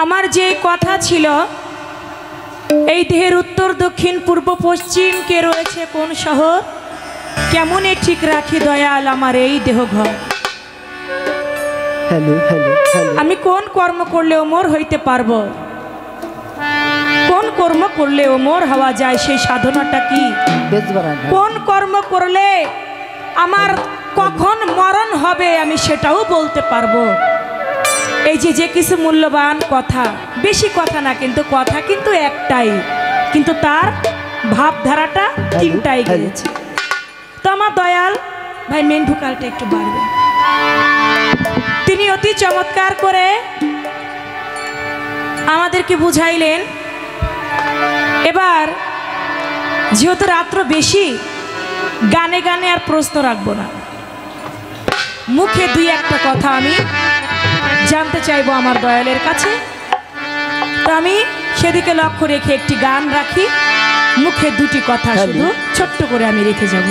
আমার যে কথা ছিল এই দেহের উত্তর দক্ষিণ পূর্ব পশ্চিম কে রয়েছে কোন শহর কেমনে ঠিক রাখি দয়াল আমার এই দেহ ঘর। আমি কোন কর্ম করলে অমর হইতে পারবো, কোন কর্ম করলে অমর হওয়া যায় সেই সাধনাটা কি, কোন কর্ম করলে আমার কখন মরণ হবে আমি সেটাও বলতে পারবো। এই যে কিছু মূল্যবান কথা, বেশি কথা না কিন্তু কথা কিন্তু একটাই, কিন্তু তার ভাবধারাটা তিনটাই গেছে। তো আমার দয়াল ভাই মেন ভোকালটা একটু বাড়বে। তিনি অতি চমৎকার করে আমাদেরকে বুঝাইলেন। এবার যেহেতু রাত্র বেশি, গানে গানে আর প্রশ্ন রাখবো না, মুখে দুই একটা কথা আমি জানতে চাইবো আমার দয়ালের কাছে। তো আমি সেদিকে লক্ষ্য রেখে একটি গান রাখি, মুখে দুটি কথা শুধু ছোট্ট করে আমি রেখে যাব।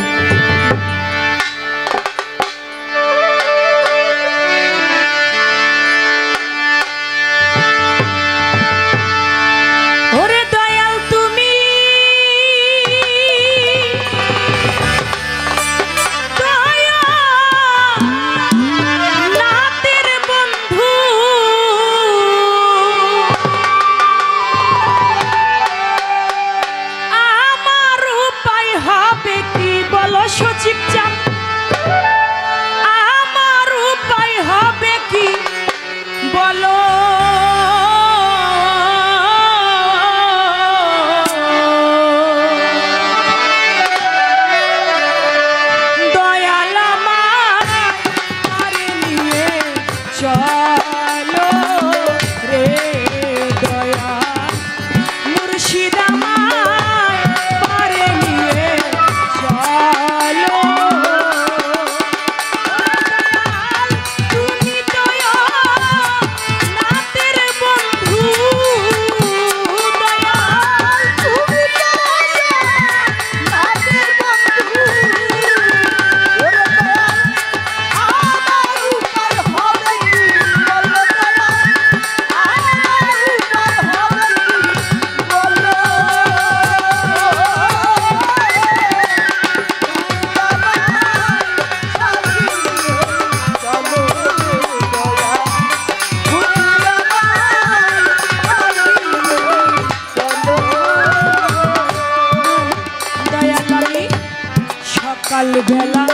বেলা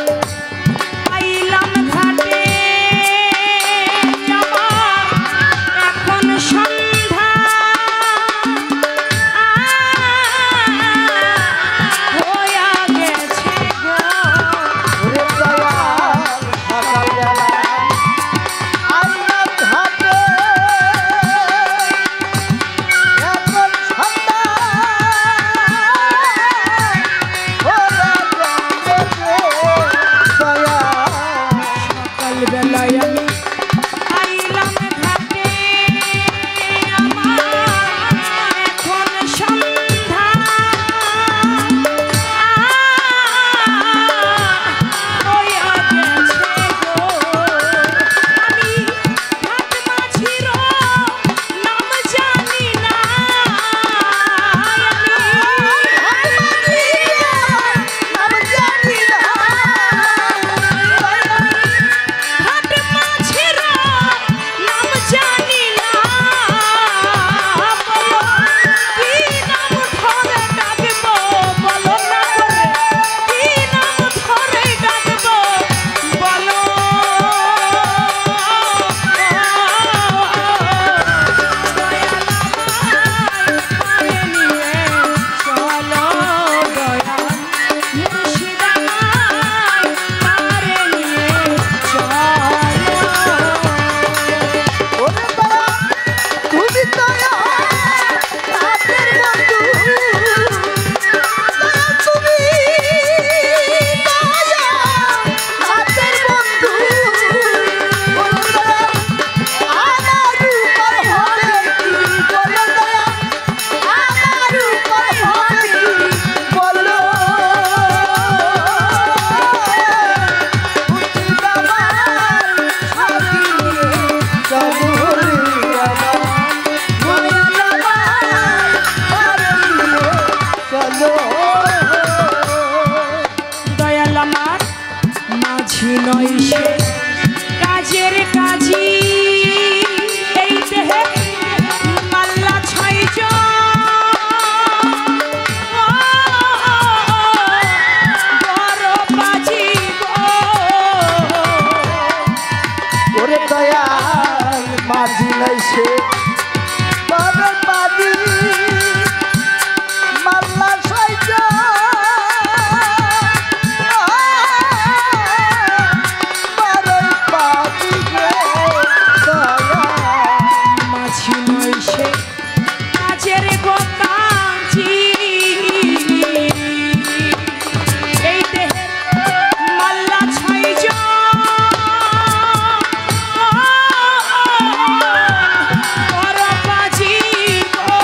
আইলাম ঘাটে এখন সন্ধ্যা হইয়া গেছে সে পাবে পাদি মাল্লা সাইজা পাবে পাদি রে দয়া মাঝি নয় সে কাজের গোকাঞ্চি এই দেহের মাল্লা ছয়জন পরবাজি গো।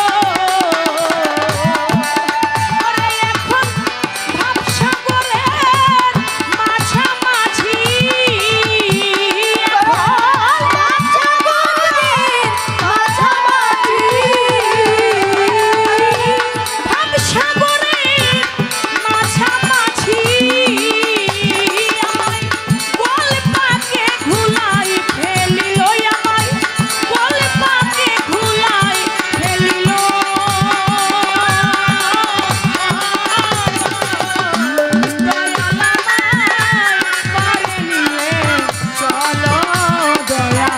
ওরে এখন ভাবসাগরের মাঝামাঝি ভাবসাগরের মাঝামাঝি আমায় বল পাকে ঘুলাই ফেলিল আমায় বল পাকে ঘুলাই ফেলিল চলো দয়া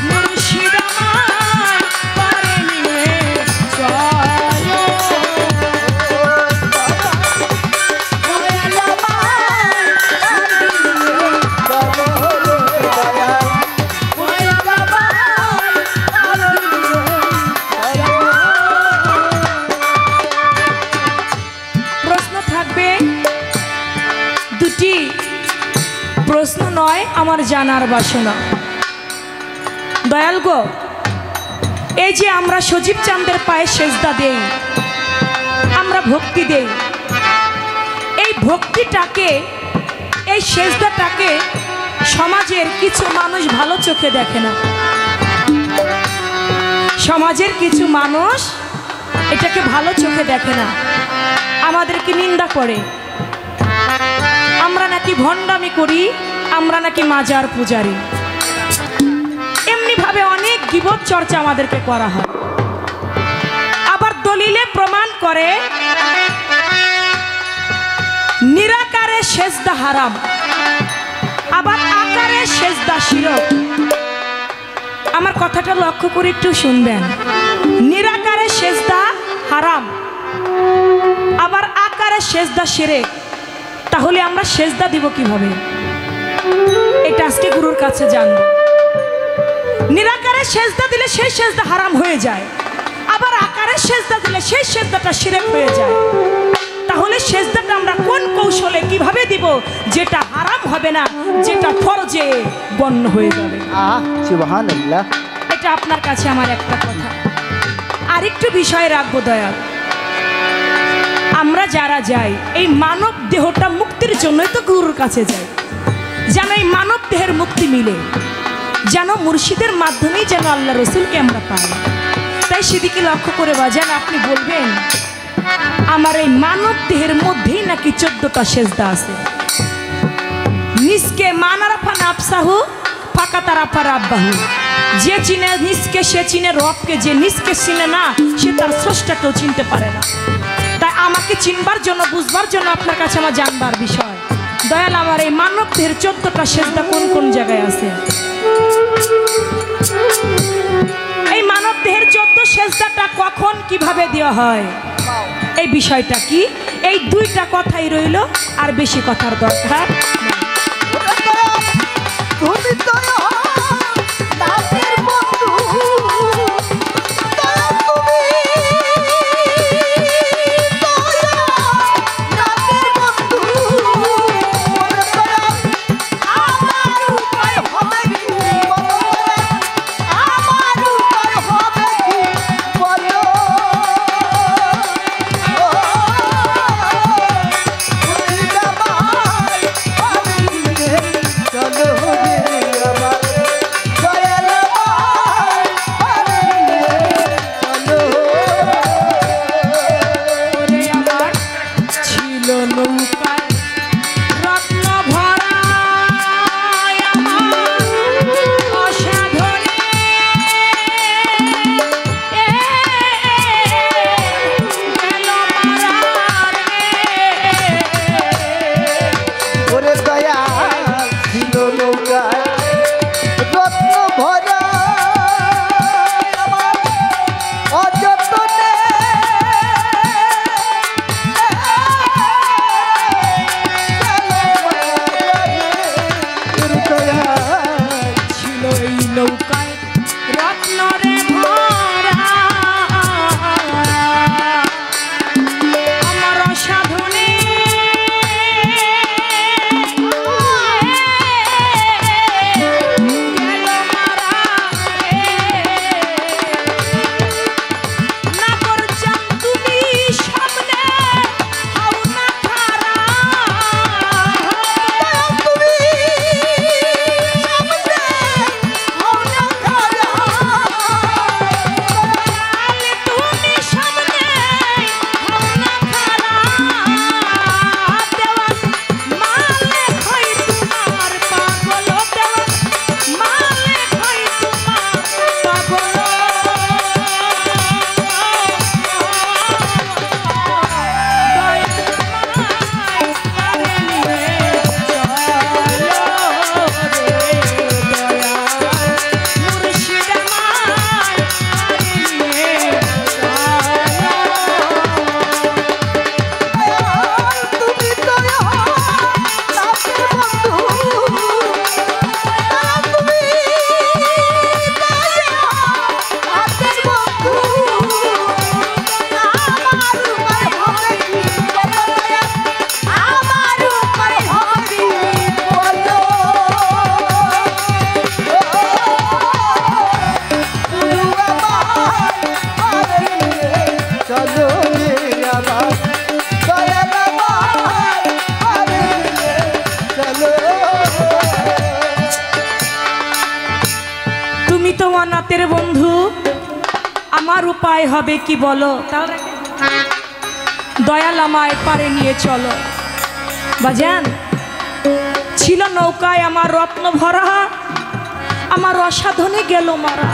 মুর্শিদ আমায় পারে নিয়ে চলো প্রশ্ন থাকবে দুটি প্রশ্ন নয় আমার জানার বাসনা দয়াল গো এই যে আমরা সজীব চাঁদের পায়ে সেজদা দেই আমরা ভক্তি দেই এই ভক্তিটাকে এই সেজদাটাকে সমাজের কিছু মানুষ ভালো চোখে দেখে না সমাজের কিছু মানুষ এটাকে ভালো চোখে দেখে না আমাদেরকে নিন্দা করে আমরা নাকি ভণ্ডামি করি আমরা নাকি মাজার পূজারি এমনি ভাবে অনেক গীবত চর্চা আমাদেরকে করা হয় আবার দলিলে প্রমাণ করে নিরাকারে সেজদা হারাম আবার আকারে সেজদা শিরক আমার কথাটা লক্ষ্য করে একটু শুনবেন নিরাকারে সেজদা হারাম আবার আকারে সেজদা শিরক তাহলে আমরা সেজদা দিব কিভাবে এটা আজকে গুরুর কাছে জানব নিরাকারে সেজদা দিলে সেই সেজদা হারাম হয়ে যায় আবার আকারে সেজদা দিলে সেই সেজদাটা শিরক হয়ে যায় তাহলে সেজদাটা আমরা কোন কৌশলে কিভাবে দিব যেটা হারাম হবে না যেটা ফরজে গণ্য হয়ে যাবে সুবহানাল্লাহ এটা আপনার কাছে আমার একটা কথা আরেকটু বিষয় রাখবো দয়াল আমরা যারা যাই এই মানব দেহটা মুক্তির জন্যই তো গুরুর কাছে যাই যেন এই মানব দেহের মুক্তি মিলে যেন মুর্শিদের মাধ্যমেই যেন আল্লাহ রসুলকে আমরা পাই তাই সেদিকে লক্ষ্য করে বাজান আপনি বলবেন আমার এই মানব দেহের মধ্যেই নাকি 14টা সেজদা আছে নিষ্কে মানারাফা নাফসাহু ফাঁকা তারাফা রাব্বাহু যে চিনে নিষ্কে সে চিনে রবকে যে নিষ্কে চিনে না সে তার স্রষ্টাকেও চিনতে পারে না তাই আমাকে চিনবার জন্য বুঝবার জন্য আপনার কাছে আমার জানবার বিষয় দয়াল আমার এই মানব দেহের 14টা সেজদা কোন কোন জায়গায় আছে এই মানব দেহের 14 সেজদাটা কখন কিভাবে দেওয়া হয় এই বিষয়টা কি এই দুইটা কথাই রইল আর বেশি কথার দরকার তুমি দয়া নামের বন্ধু দয়া তুমি দয়া নামের বন্ধু আমার উপায় হবে কি আমার উপায় হবে কি বলো তুমি আমার উপায় হবে কি বলো, দয়াল আমায় পারে নিয়ে চলো। বাজান, ছিল নৌকায় আমার রত্ন ভরা, আমার অসাধনে গেল মারা।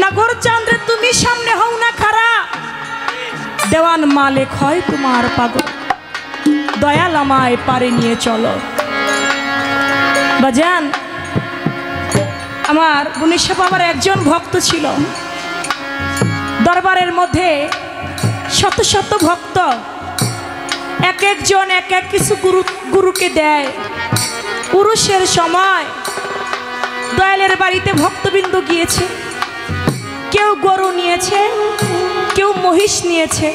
নাগর চাঁদরে তুমি সামনে হও না খারা, দেওয়ান মালিক হয় তোমার পাগল, দয়াল আমায় পারে নিয়ে চলো। বাজান, আমার গুণেশ্বর বাবার একজন ভক্ত ছিল। দরবারের মধ্যে শত শত ভক্ত, এক একজন এক এক কিছু গুরুকে দেয়। পুরুষের সময় দয়ালের বাড়িতে ভক্তবৃন্দ গিয়েছে, কেউ গরু নিয়েছে, কেউ মহিষ নিয়েছে,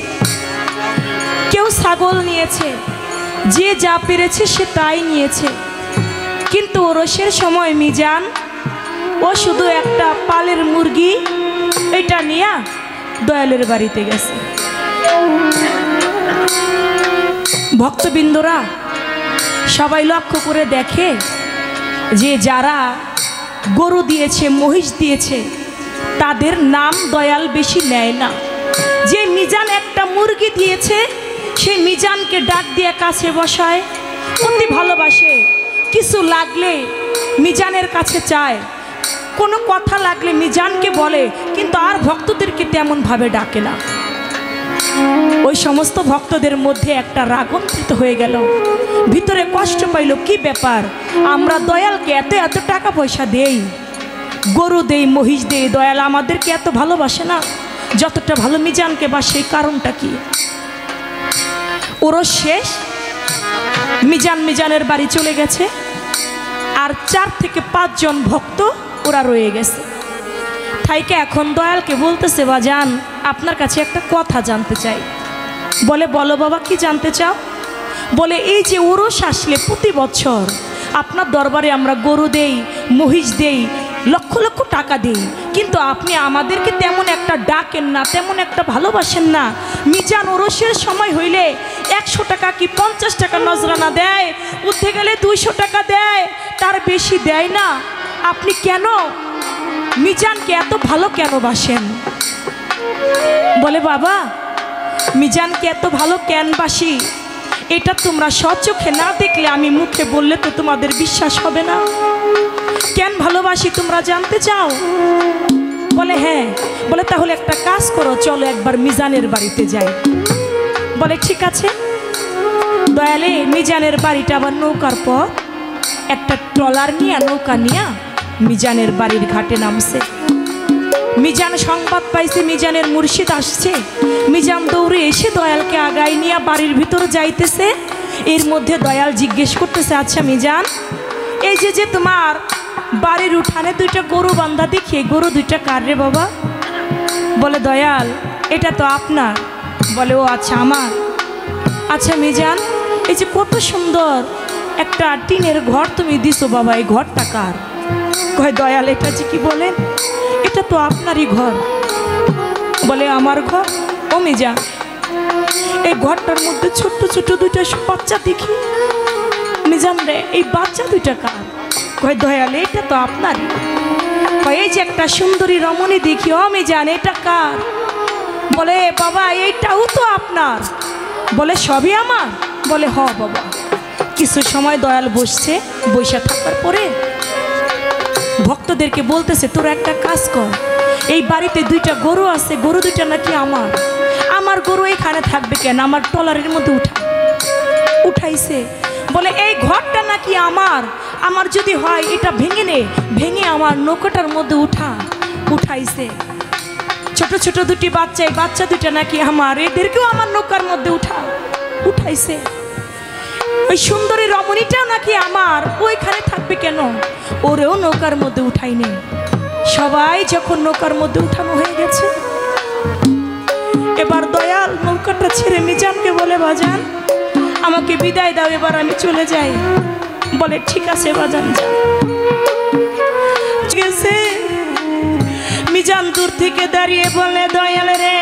কেউ ছাগল নিয়েছে, যে যা পেরেছে সে তাই নিয়েছে। কিন্তু ওরসের সময় মিজান ও শুধু একটা পালের মুরগি এটা নিয়ে দয়ালের বাড়িতে গেছে। ভক্তবৃন্দরা সবাই লক্ষ্য করে দেখে যে যারা গরু দিয়েছে, মহিষ দিয়েছে, তাদের নাম দয়াল বেশি নেয় না। যে মিজান একটা মুরগি দিয়েছে, সেই মিজানকে ডাক দিয়ে কাছে বসায়, অতি ভালোবাসে। কিছু লাগলে মিজানের কাছে চায়, কোনো কথা লাগলে মিজানকে বলে, কিন্তু আর ভক্তদেরকে তেমনভাবে ডাকে না। ওই সমস্ত ভক্তদের মধ্যে একটা রাগন্ত্রিত হয়ে গেল, ভিতরে কষ্ট পাইল। কি ব্যাপার, আমরা দয়ালকে এত এত টাকা পয়সা দেই, গরু দেই, মহিষ দেই, দয়াল আমাদেরকে এত ভালোবাসে না যতটা ভালো মিজানকে বাসে, সেই কারণটা কি? ওরও শেষ, মিজানের বাড়ি চলে গেছে, আর 4 থেকে 5 জন ভক্ত ওরা রয়ে গেছে। থাইকে এখন দয়ালকে বলতেছে, বাজান আপনার কাছে একটা কথা জানতে চাই। বলে, বলো বাবা, কি জানতে চাও? বলে, এই যে ওরস আসলে প্রতি বছর আপনার দরবারে আমরা গরু দেই, মহিষ দেই, লক্ষ লক্ষ টাকা দেই, কিন্তু আপনি আমাদেরকে তেমন একটা ডাকেন না, তেমন একটা ভালোবাসেন না। মিজান ওরসের সময় হইলে 100 টাকা কি 50 টাকা নজরানা দেয়, উঠে গেলে 200 টাকা দেয়, তার বেশি দেয় না। আপনি কেন মিজানকে এত ভালো কেন বাসেন? বলে, বাবা মিজানকে এত ভালো কেন বাসি, এটা তোমরা সচোখে না দেখলে, আমি মুখে বললে তো তোমাদের বিশ্বাস হবে না। কেন ভালোবাসি তোমরা জানতে চাও? বলে, হ্যাঁ। বলে, তাহলে একটা কাজ করো, চলো একবার মিজানের বাড়িতে যাই। বলে, ঠিক আছে। দয়ালে মিজানের বাড়িটা আবার নৌকার পর একটা ট্রলার নিয়ে, নৌকা নিয়ে মিজানের বাড়ির ঘাটে নামছে। মিজান সংবাদ পাইছে মিজানের মুর্শিদ আসছে। মিজান দৌড়ে এসে দয়ালকে আগাই নিয়ে বাড়ির ভিতর যাইতেছে। এর মধ্যে দয়াল জিজ্ঞেস করতেছে, আচ্ছা মিজান, এই যে তোমার বাড়ির উঠানে 2টা গরু বান্ধা দেখি, গরু 2টা কার রে বাবা? বলে, দয়াল এটা তো আপনার। বলে, ও আচ্ছা আমার। আচ্ছা মিজান, এই যে কত সুন্দর একটা টিনের ঘর তুমি দিছো বাবা, এই ঘরটা কার? কয়, দয়াল এটা যে কি বলেন, এটা তো আপনারই ঘর। বলে, আমার ঘর? ও মিজান, এই ঘরটার মধ্যে ছোট্ট ছোট্ট 2টা বাচ্চা দেখি। মিজান রে, এই বাচ্চা 2টা কার? কয়, দয়াল এটা তো আপনারই। কয়, এই যে একটা সুন্দরী রমণী দেখি, ও মিজান এটা কার? বলে, বাবা এইটাও তো আপনার। বলে, সবই আমার? বলে, হ বাবা। কিছু সময় দয়াল বসছে, বসে থাকার পরে ভক্তদেরকে বলতেছে, তোরা একটা কাজ কর, এই বাড়িতে 2টা গরু আছে, গরু 2টা নাকি আমার। আমার গরু এখানে থাকবে কেন? আমার ট্রলারের মধ্যে উঠাইছে। বলে, এই ঘরটা নাকি আমার, আমার যদি হয় এটা ভেঙে নে, ভেঙে আমার নৌকাটার মধ্যে উঠাইছে। ছোট ছোট 2টি বাচ্চা, এই বাচ্চা 2টা নাকি আমার, এদেরকেও আমার নৌকার মধ্যে উঠাইছে। ওই সুন্দরী রমণীটাও নাকি আমার, ওইখানে থাকবে কেন? ওরেও নৌকার মধ্যে উঠাইনি। সবাই যখন নৌকার মধ্যে উঠানো হয়ে গেছে, এবার দয়াল নৌকাটা ছেড়ে মিজানকে বলে, বাজান আমাকে বিদায় দাও, এবার আমি চলে যাই। বলে, ঠিক আছে বাজান যা। মিজান দূর থেকে দাঁড়িয়ে বলে, দয়াল রে,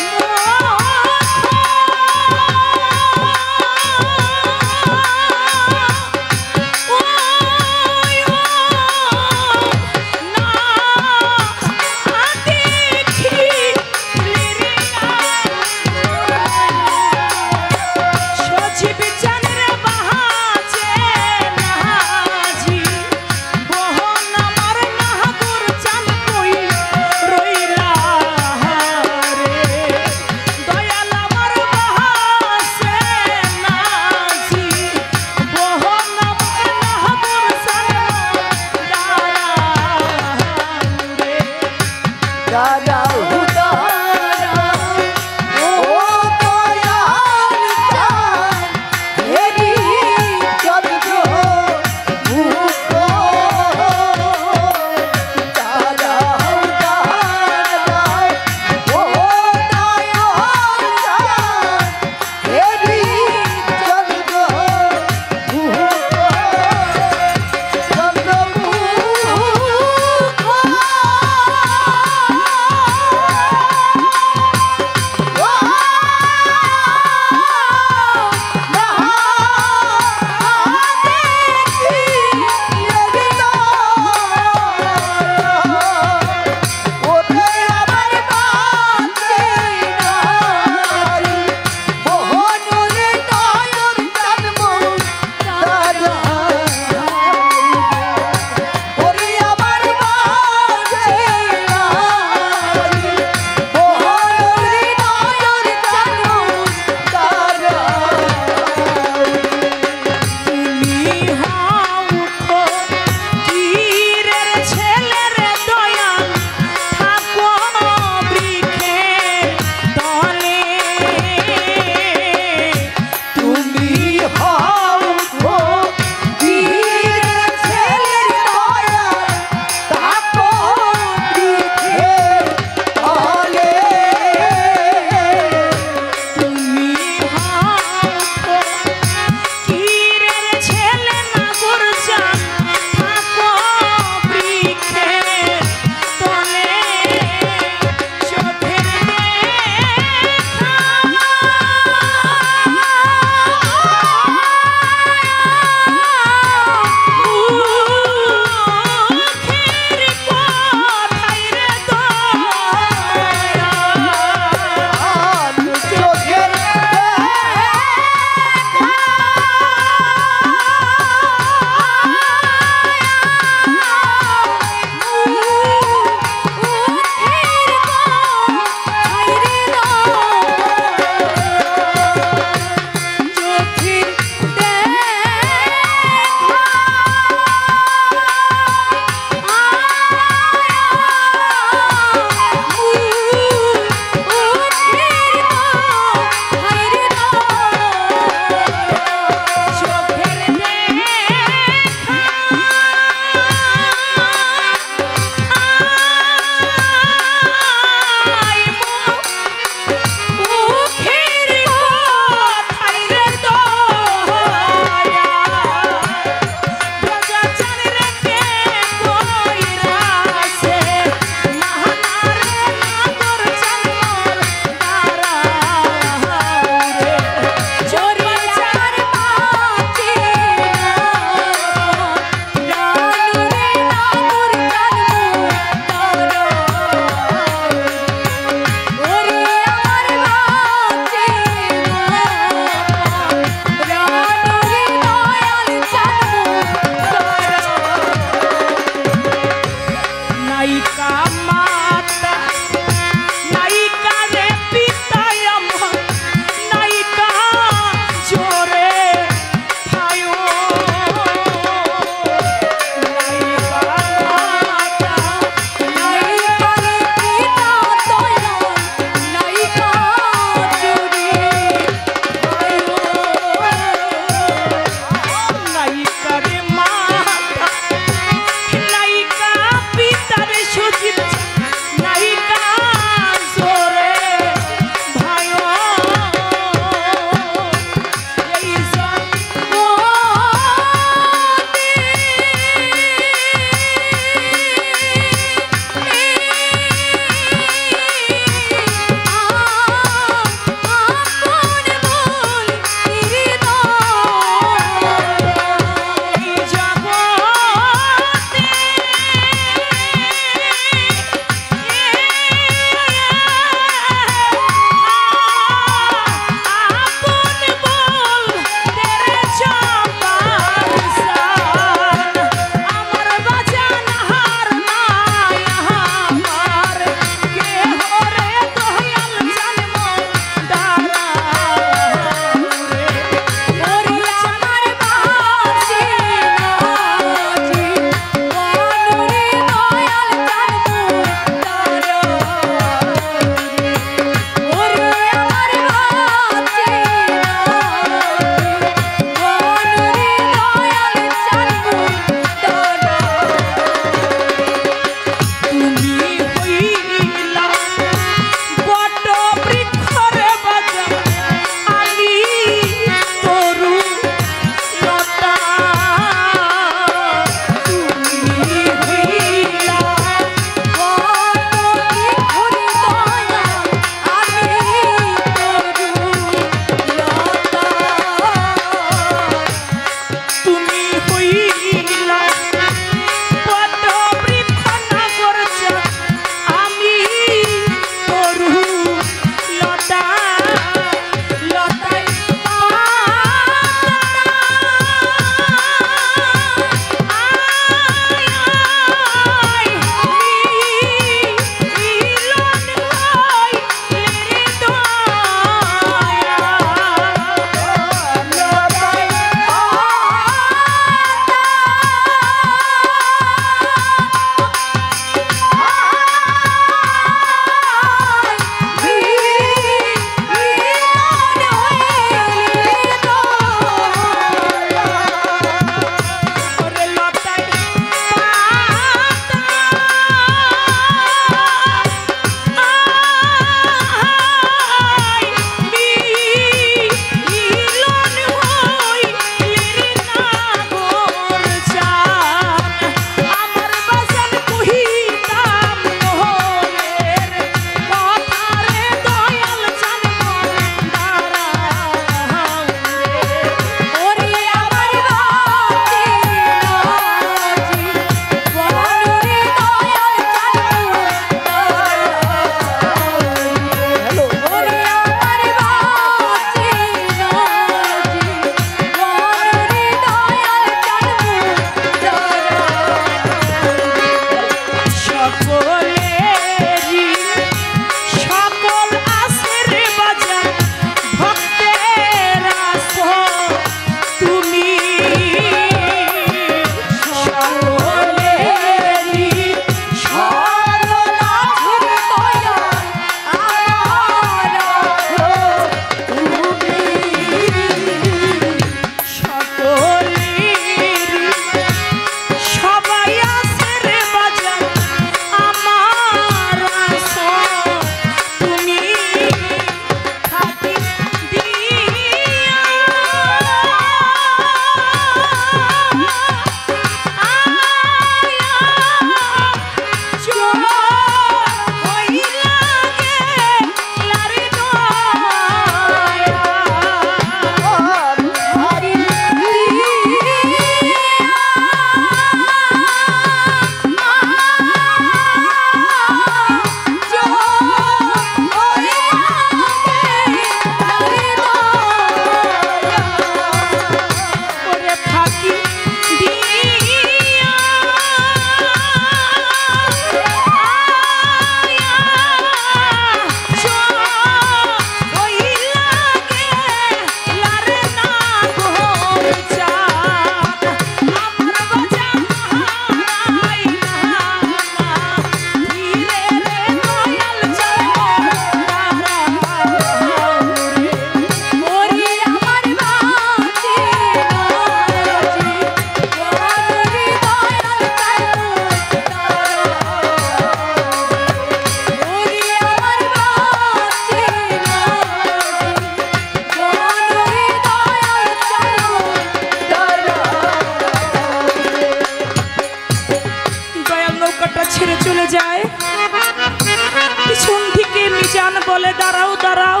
বলে দাঁড়াও দাঁড়াও,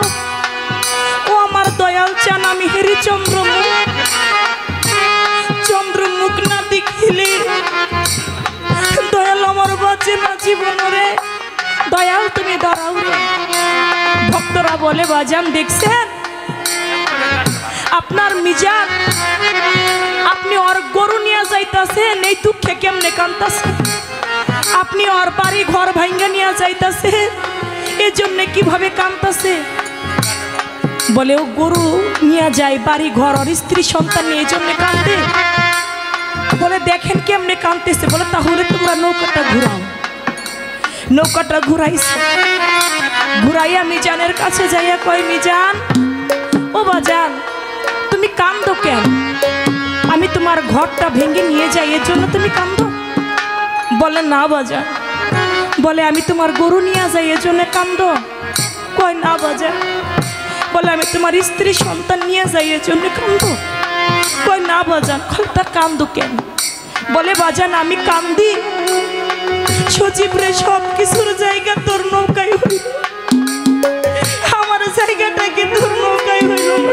ও আমার দয়াল চান আমি হেরি চন্দ্রমুখ, চন্দ্রমুখ না দেখিলে দয়াল আমার বাঁচে না জীবন রে, দয়াল তুমি দাঁড়াও রে। ভক্তরা বলে বাজান দেখছেন আপনার মিজান, আপনি ওর গরু নিয়ে যাইতাছেন এই দুঃখে কেমনে কান্তাছেন, আপনি ওর বাড়ি ঘর ভাঙ্গা নিয়ে যাইতাছে এই জন্য কিভাবে কান্তাছে। বলে ও গরু নিয়ে যায় বাড়ি ঘর ওর স্ত্রী সন্তান নিয়ে এই জন্য কান্দে। বলে দেখেন কেমনে কান্দতেছে। বলে তাহলে তোমরা নৌকাটা ঘুরাও। নৌকাটা ঘুরাইছে, ঘুরাইয়া মিজানের কাছে যাইয়া কয় মিজান ও বাজান তুমি কান্দো কেন, আমি তোমার ঘরটা ভেঙে নিয়ে যাই এর জন্য তুমি কান্দো। বলে না বাজান, বলে আমি তোমার গরু নিয়ে যাই এর জন্য কান্দো। কয় না বাজান, বলে আমি তোমার স্ত্রী সন্তান নিয়ে যাই এর জন্য কান্দো। কয় না বাজান, তা কান্দো কেন। বলে বাজান আমি কান্দি সজীব রে সব কিছুর জায়গা তোর নৌকায় হইল, আমার জায়গাটা কি তোর নৌকায় হইল না।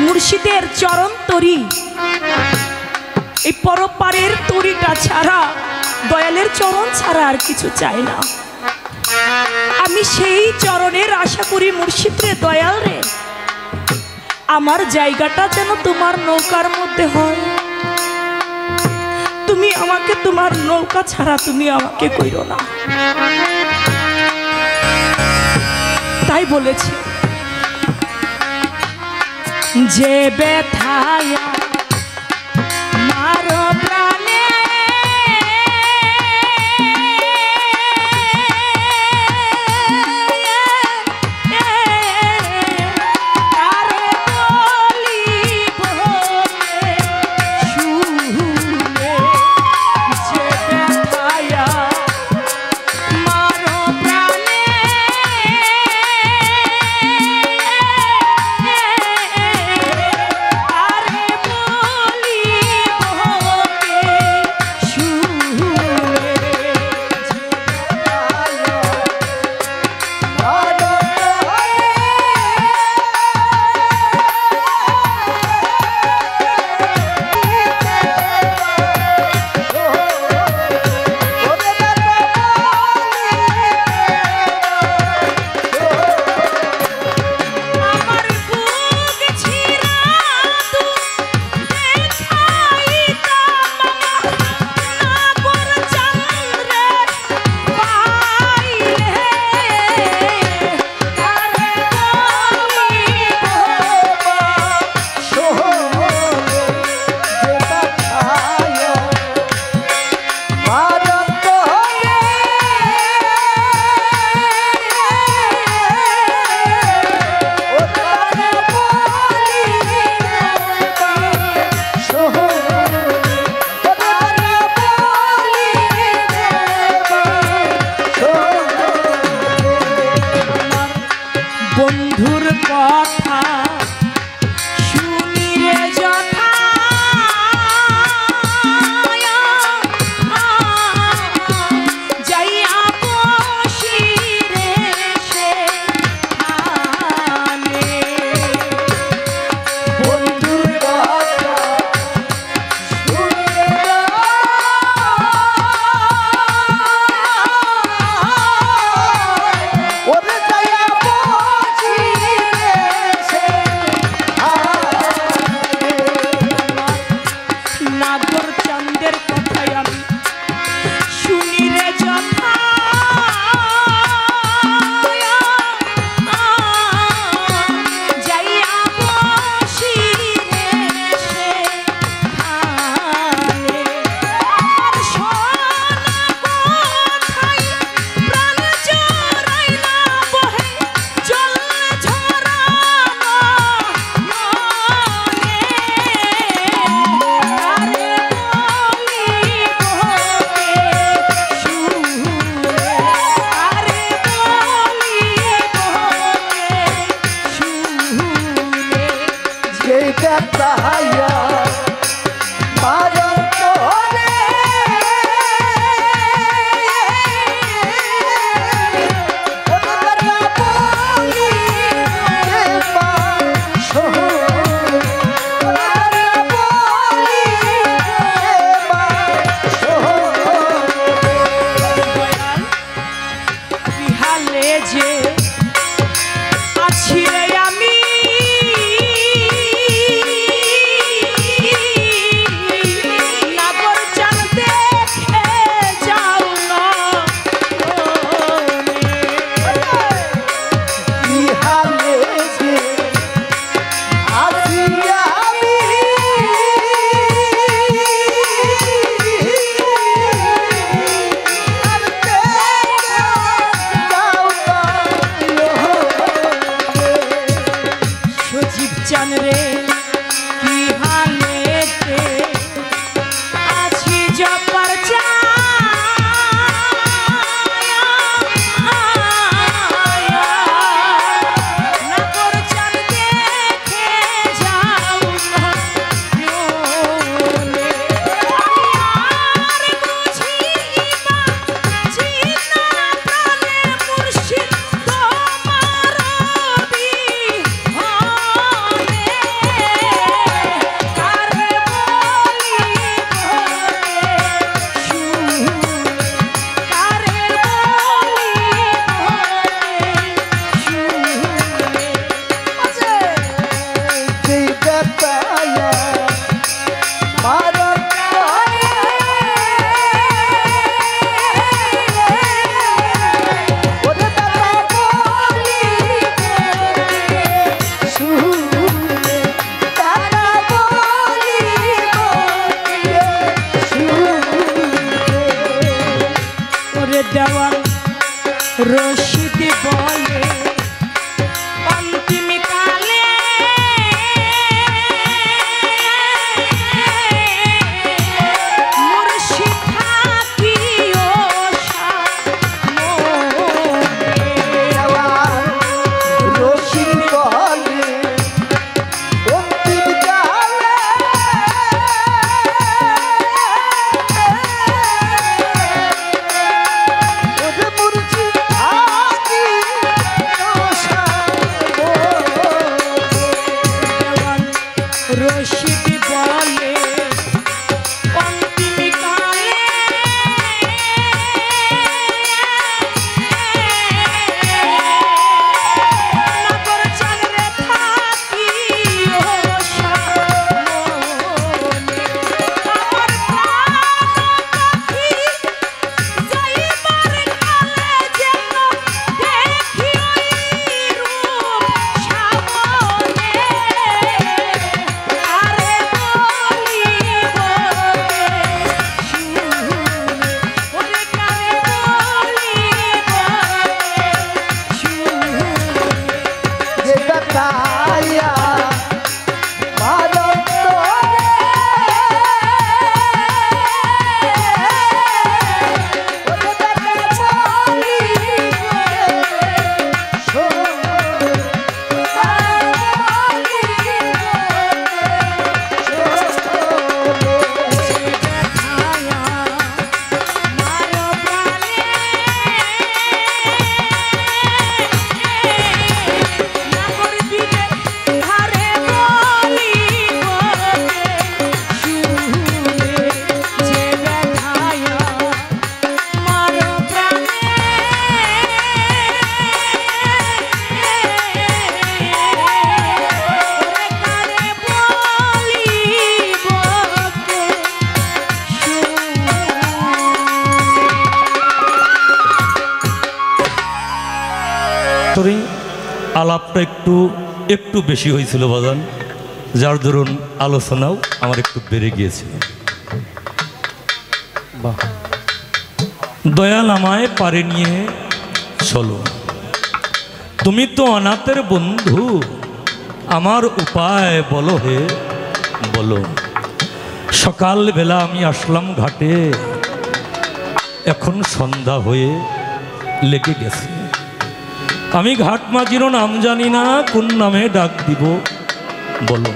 মুর্শিদের চরণ তরি এই পরপারের তুড়িটা ছাড়া, দয়ালের চরণ ছাড়া আর কিছু চাই না। আমি সেই চরণের আশা করি মুর্শিদ রে, দয়াল রে, আমার জায়গাটা যেন তোমার নৌকার মধ্যে হয়। তুমি আমাকে তোমার নৌকা ছাড়া তুমি আমাকে কইরো না। তাই বলেছি যে ব্যথায় মারো প্রাণে বন্ধুর কথা শুনি রে যথা যাইয়া বসি রে সেখানে। বন্ধুর কথা শুনে ওরে যাইয়া বসি রে সেখানে। নাগর চাঁদের কথাই আমি শুনি রে যথা যাইয়া বসি রে সেখানে। আর শোনা কথাই প্রাণ জড়াইলা বহে জল ঝরানো মনে। আরে বলিব কে শুনে, আরে বলিব কে শুনে। যে ব্যথায়া মারণ তোরে ওরে ব্যথা বলি রে বাসো, ওরে ব্যথা বলি রে বাসো। দয়াল বিহালে যে আছি রে আমি, নাগর চাঁদ দেখে যাও না ইহালে যে আছি আমি, আর দেখা যাও না রশিদ বলে অন্তিম কালে মুর্শিদ থাকিও রশিদ বলে অন্তিম কালে ওরে মুর্শিদ থাকিও রশিদ বলে অন্তিম কালে নগর চাঁদরে থাকিও সামনে আমার প্রাণ পাখি যাইবার কালে যেন দেখি ওই রূপ সামনে আরে বলিব শুনে ওরে কারে বলিব শুনে যেটা কায়া মারণ তোরে ওরে তাকে বলিব শোন আলাপটা একটু একটু বেশি হয়েছিল বাজান, যার দরুন আলোচনাও আমার একটু বেড়ে গিয়েছিল। দয়াল আমায় পারে নিয়ে চলো, তুমি তো অনাথের বন্ধু, আমার উপায় বলো হে বলো। সকালবেলা আমি আসলাম ঘাটে, এখন সন্ধ্যা হয়ে লেগে গেছে। আমি ঘাট মাঝিরও নাম জানি না, কোন নামে ডাক দিব বলো।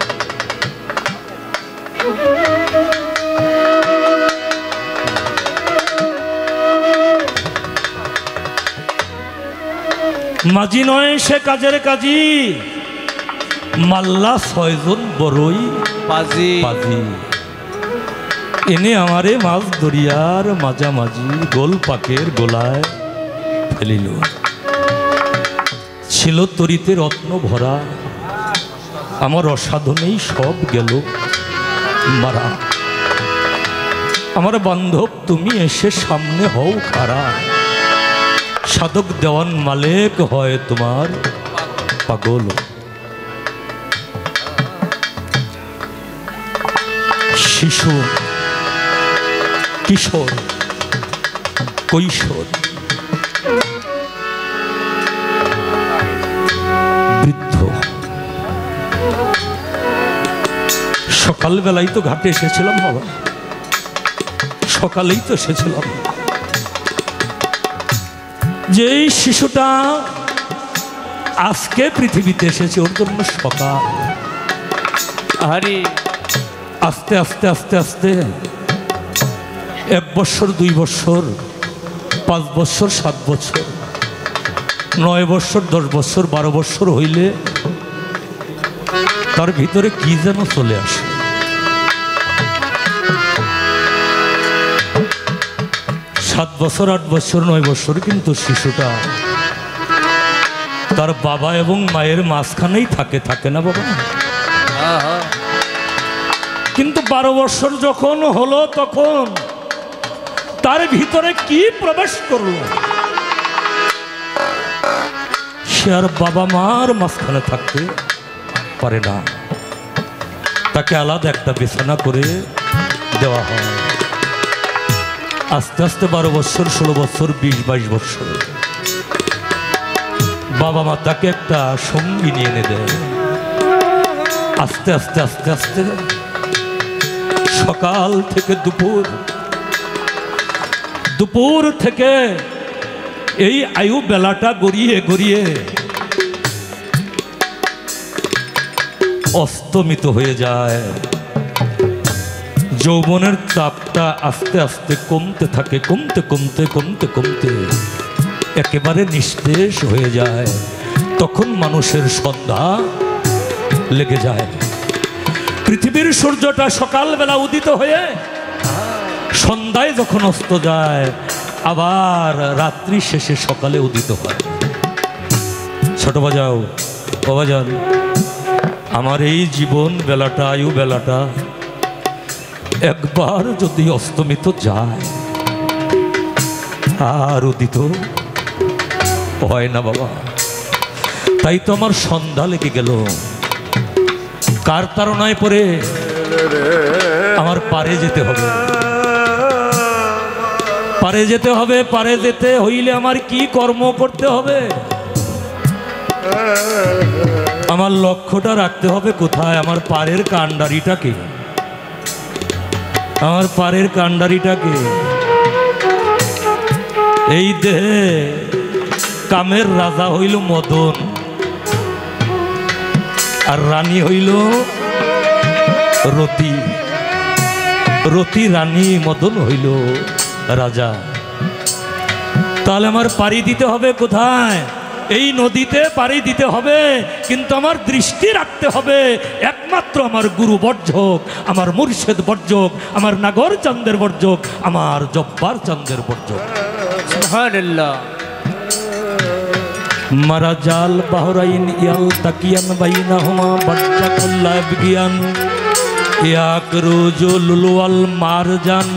মাঝি নয় সে কাজের কাজী, মাল্লা 6 জন বড়ই পাজি পাজি। এনে আমারে মাছ দরিয়ার মাঝামাঝি গোল পাকের গোলায় ফেলিল। ছিল তরিতে রত্ন ভরা, আমার অসাধনেই সব গেল মারা। আমার বান্ধব তুমি এসে সামনে হও খারা, সাধক দেওয়ান মালেক হয় তোমার পাগল। শিশু কিশোর কৈশোর বৃদ্ধ, সকালবেলায় তো ঘাটে এসেছিলাম বাবা, সকালেই তো এসেছিলাম। যেই শিশুটা আজকে পৃথিবীতে এসেছে ওর জন্য সকাল। আরে আস্তে আস্তে আস্তে আস্তে 1 বছর 2 বছর 5 বছর 7 বছর 9 বছর 10 বছর 12 বছর হইলে তার ভিতরে কি যেন চলে আসে। সাত বছর 8 বছর 9 বছর কিন্তু শিশুটা তার বাবা এবং মায়ের মাঝখানেই থাকে না বাবা। কিন্তু 12 বছর যখন হলো তখন তার ভিতরে কি প্রবেশ করলো, সে আর বাবা মার মাঝখানে থাকতে পারে না, তাকে আলাদা একটা বিছানা করে দেওয়া হয়। আস্তে আস্তে 12 বছর 16 বছর 20 22 বছর বাবা মা তাকে একটা সঙ্গী নিয়ে এনে দেয়। আস্তে আস্তে আস্তে আস্তে সকাল থেকে দুপুর থেকে এই আয়ু বেলাটা গড়িয়ে গড়িয়ে অস্তমিত হয়ে যায়। যৌবনের তাপটা আস্তে আস্তে কমতে থাকে, কমতে কমতে কমতে কমতে একেবারে নিঃশেষ হয়ে যায়। তখন মানুষের সন্ধ্যা লেগে যায়। পৃথিবীর সূর্যটা সকালবেলা উদিত হয়ে সন্ধ্যায় যখন অস্ত যায়, আবার রাত্রি শেষে সকালে উদিত হয়। ছোট বাজাও বাবাজান, আমার এই জীবন বেলাটা, আয়ু বেলাটা একবার যদি অস্তমিত যায় আর উদিত হয় না বাবা। তাই তো আমার সন্ধ্যা লেগে গেল। কার তাড়নায় পড়ে আমার পারে যেতে হবে, পারে যেতে হবে। পারে যেতে হইলে আমার কি কর্ম করতে হবে? আমার লক্ষ্যটা রাখতে হবে কোথায়? আমার পারের কাণ্ডারিটাকে, আমার পারের কাণ্ডারিটাকে। এই দেহে কামের রাজা হইল মদন, আর রানী হইল রতি। রতি রানী, মদন হইল রাজা। তাহলে আমার পাড়ি দিতে হবে কোথায়? এই নদীতে পাড়ি দিতে হবে, কিন্তু আমার দৃষ্টি রাখতে হবে একমাত্র আমার গুরু বর্জক, আমার মুর্শেদ বর্জক, আমার নাগর চাঁদের বর্জক, আমার জব্বার চাঁদের বর্জক। সুবহানাল্লাহ। মারা জাল বাহরাইন ইয়াল তাকিয়ান বাইনাহুমা বাজ্জাকুল্লাহ বিগিয়ান ইয়াকরুজু লুলওয়াল মারজান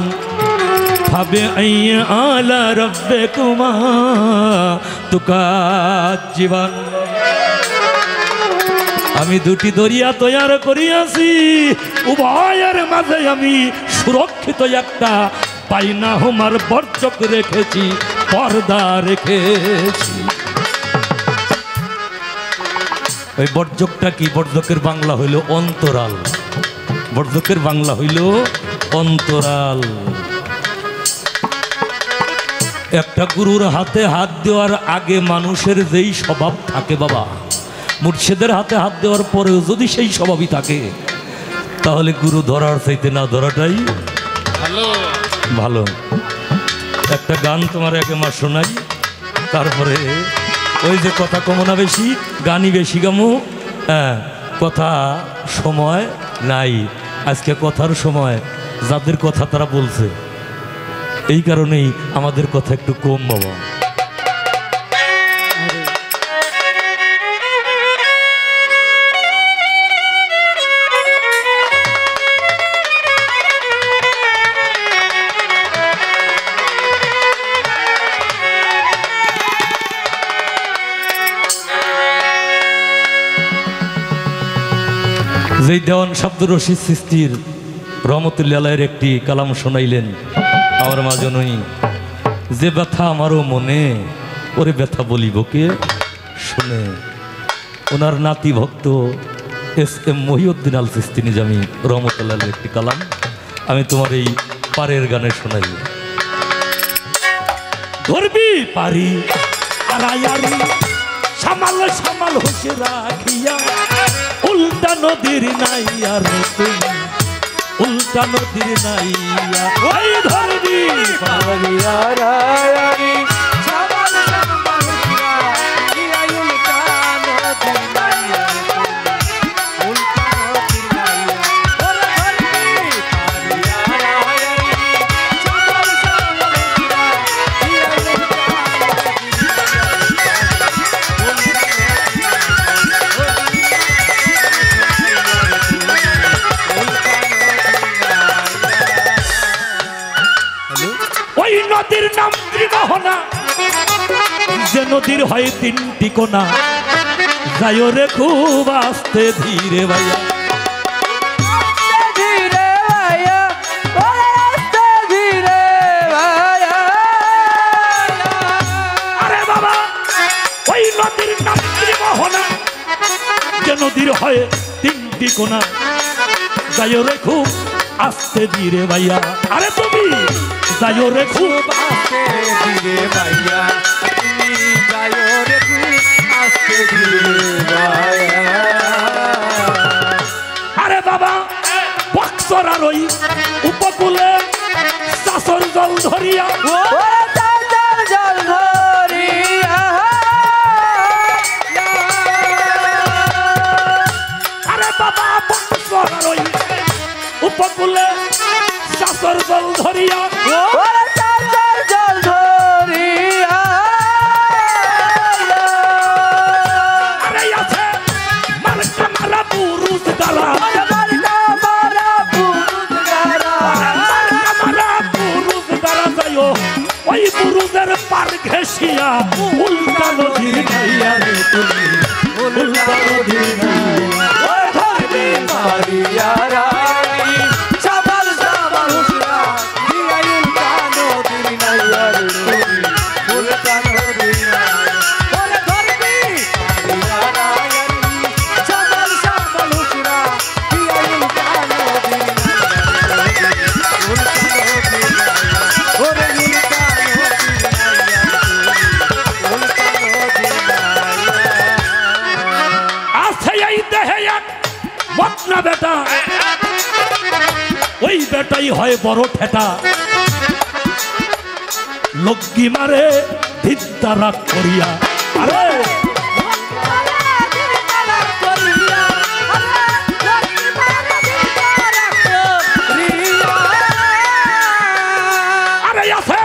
ফাবে আইয়া আলা রাব্বিকুমা তুকাজ্জিবান। আমি দুটি দরিয়া তৈরি করিয়াছি, উভয়ের মাঝে আমি সুরক্ষিত একটা বাইনাহুমার বর্জক রেখেছি, পর্দা রেখেছি। ওই বর্জকটা কি? বর্জকের বাংলা হইল অন্তরাল। বর্জকের বাংলা হইল অন্তরাল। একটা গুরুর হাতে হাত দেওয়ার আগে মানুষের যেই স্বভাব থাকে বাবা, মুর্শিদের হাতে হাত দেওয়ার পরেও যদি সেই স্বভাবই থাকে, তাহলে গুরু ধরার চাইতে না ধরাটাই ভালো ভালো। একটা গান তোমার একে মা শোনাই, তারপরে ওই যে কথা কমনা বেশি, গানই বেশি গামু। হ্যাঁ, কথা সময় নাই আজকে, কথার সময়। যাদের কথা তারা বলছে, এই কারণেই আমাদের কথা একটু কম বাবা। যেই দেওয়ান শব্দ রশিদ সৃষ্টির রহমতুল্লাহের একটি কালাম শোনাইলেন আমার মা জননী। যে ব্যথা আমারও মনে, ওরে ব্যথা বলিব কে শুনে। ওনার নাতি ভক্ত এস.এম. মহিউদ্দিন আল চিশতি নিজামী রহমতুল্লাহের একটি কালাম আমি তোমার এই পারের গানে শোনাই। ধরবি পারি আড়াইয়ারি সামাল সামাল হোসে রাখিয়া, উল্টা নদীর নাইয়া রে তুমি, উল্টা নদীর নাইয়া। ওই ধরবি পারি আড়াইয়ারি সামাল সামাল রাখিয়া, উল্টা নদীর নাইয়া রে তুমি, উল্টা নদীর নাইয়া। ওরে ধরবি পারি আড়াইয়ারি সামাল সামাল রাখিয়া, ওই নদীর নাম ত্রিমোহনা, যে নদীর হয় তিনটি কোনা। যাই রে খুব আস্তে ধীরে ভাইয়া, ধীরে ভাইয়া, আস্তে ধীরে ভাইয়া। আরে বাবা, ওই নদীর নাম নদীর হয় তিনটি কোনা যাইও রে খুব আস্তে ধীরে ভাইয়া আরে তুমি যাইও রে খুব আস্তে ধীরে ভাইয়া তুমি যাইও রে খুব আস্তে ধীরে ভাইয়া আরে বাবা বক্সর আর ওই উপকূলে চাষর জল ধরিয়া জল ধরিয়া আরে বাবা বক্সর আর ওই উপকূলে চাষর জল ধরিয়া জল ধরিয়া আরে আছে মার্কা মারা পুরুষ দ্বারা ওই পুরুষের পার ঘেঁষিয়া উল্টা নদীর ভাইয়া রে তুমি উল্টা নদীর মারিয়া রাই সাবাল সাবাল হুসরা দিয়া উল্টা নদীর নাইয়া রে তুমি উল্টা নদীর নাইয়া ওরে ধরবি মারিয়া রাই সাবাল সাবাল হুসরা দিয়া উল্টা নদীর নাইয়া উল্টা নদীর নাইয়া ওরে উল্টা নদীর নাইয়া উল্টা নদীর নাইয়া আছে এই দেহে এক মতনা বেটা ওই বেটাই হয় বড় ঠেটা লগ্গি মারে ধিদ্দা রাগ করিয়া আরে আরে আছে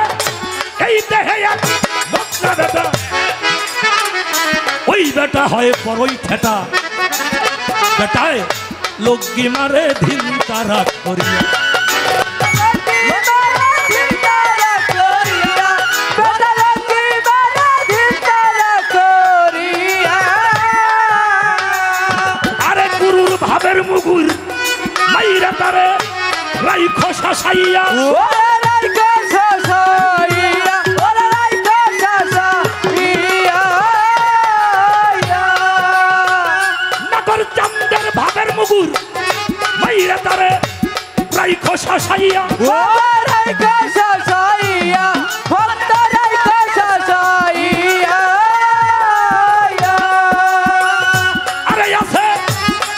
এই দেহে এক মতনা বেটা ওই বেটা হয় বড়ই ঠেটা বেটায় লগ্গি মারে ধিদ্দা রাগ করিয়া আরে গুরুর ভাবের মুগুর মাইরা তারে রাইখো শাসাইয়া নগর চান্দের ভাবের মুগুর মাইরা তারে রাইখো শাসাইয়া আরে আছে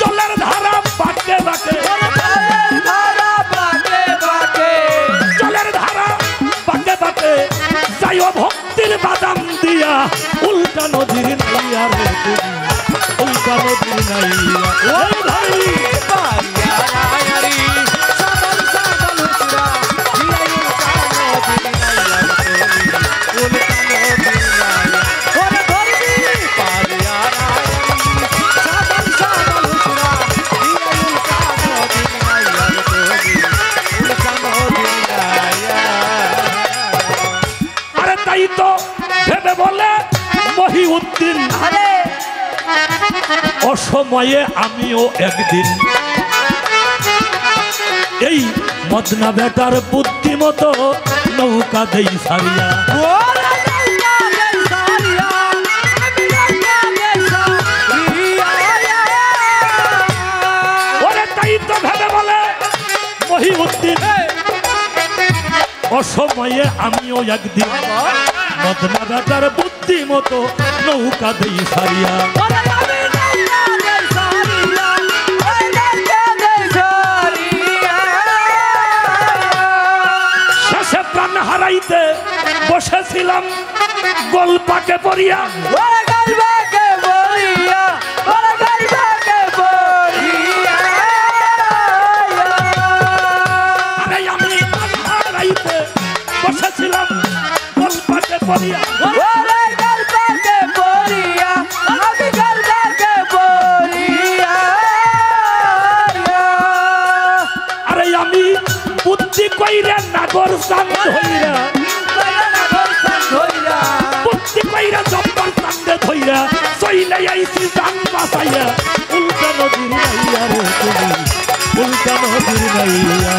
জলের ধারা বাঁকে বাঁকে জলের ধারা বাঁকে বাঁকে যাইও ভক্তির বাদাম দিয়া উল্টা নদীর নাইয়া রে তুমি উল্টা নদীর নাইয়া ওই ভাই আরে তাই তো ভেবে বলে মহিউদ্দিন অসময়ে আমিও একদিন এই মদনা বেটার বুদ্ধিমতো নৌকা দেই সারিয়া ওরে তাই তো ভেবে বলে মহিউদ্দিন অসময়ে আমিও একদিন মদনা বেটার বুদ্ধিমতো নৌকা দেই সারিয়া শেষে প্রাণ হারাইতে বসেছিলাম গল্পাকে পড়িয়া আরে আমি প্রাণ হারাইতে বসেছিলাম গল্পাকে পড়িয়া আরে আমি বুদ্ধি কইরা নাগর চাঁদ ধইরা বুদ্ধি কইরা জব্বার চাঁদে ধইরা চইলে আইছি জান বাঁচাইয়া উল্টা নদীর নাইয়া রে তুমি উল্টা নদীর নাইয়া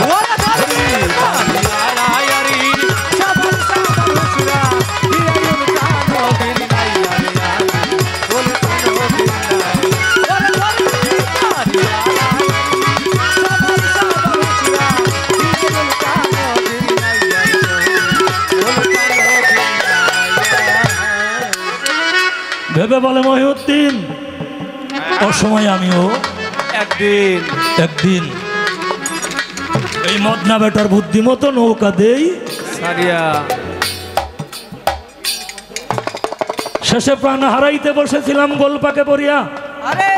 ভেবে বলে মহিউদ্দিন অসময় আমিও একদিন এই মদনা বেটার বুদ্ধিমতো নৌকা দেই সারিয়া শেষে প্রাণ হারাইতে বসেছিলাম গোলপাকে পড়িয়া। আরে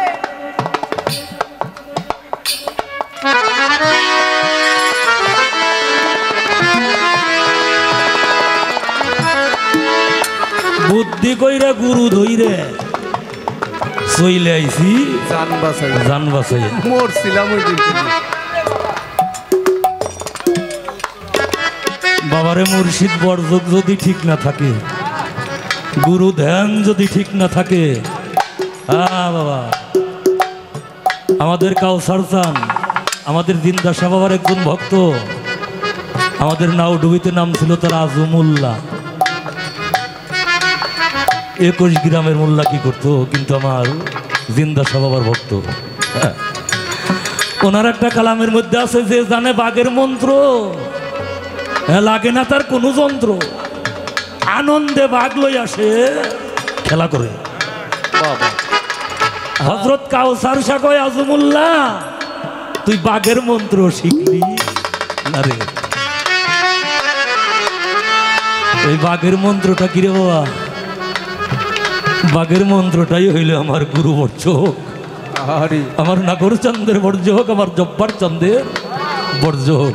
বুদ্ধি কইরা গুরু ধইরে চইলে আইছি জান বাঁচাই। মরছিলাম ওই দিন থেকে। বাবারে মুর্শিদ বরযোগ যদি ঠিক না থাকে, গুরু ধ্যান যদি ঠিক না থাকে, বাবা আমাদের কাউসার চান, আমাদের দিনদাসা বাবার একজন ভক্ত, আমাদের নাও ডুবিতে নাম ছিল তার আজমুল্লাহ। 21 গ্রামের মোল্লা কি করতো, কিন্তু আমার জিন্দাসা বাবার ভক্ত। ওনার একটা কালামের মধ্যে আছে যে জানে বাঘের মন্ত্র, লাগে না তার কোনো যন্ত্র, আনন্দে বাঘ লই আসে খেলা করে। হযরত কাউসার শাহ কয় আজমুল্লাহ তুই বাঘের মন্ত্র শিখলি না রে? এই বাঘের মন্ত্রটা কি রে বাবা? বাঘের মন্ত্রটাই হইল আমার গুরু বর্জক, আমার নাগর চন্দ্রের বর্জক, আমার জব্বার চন্দ্রের বর্জক।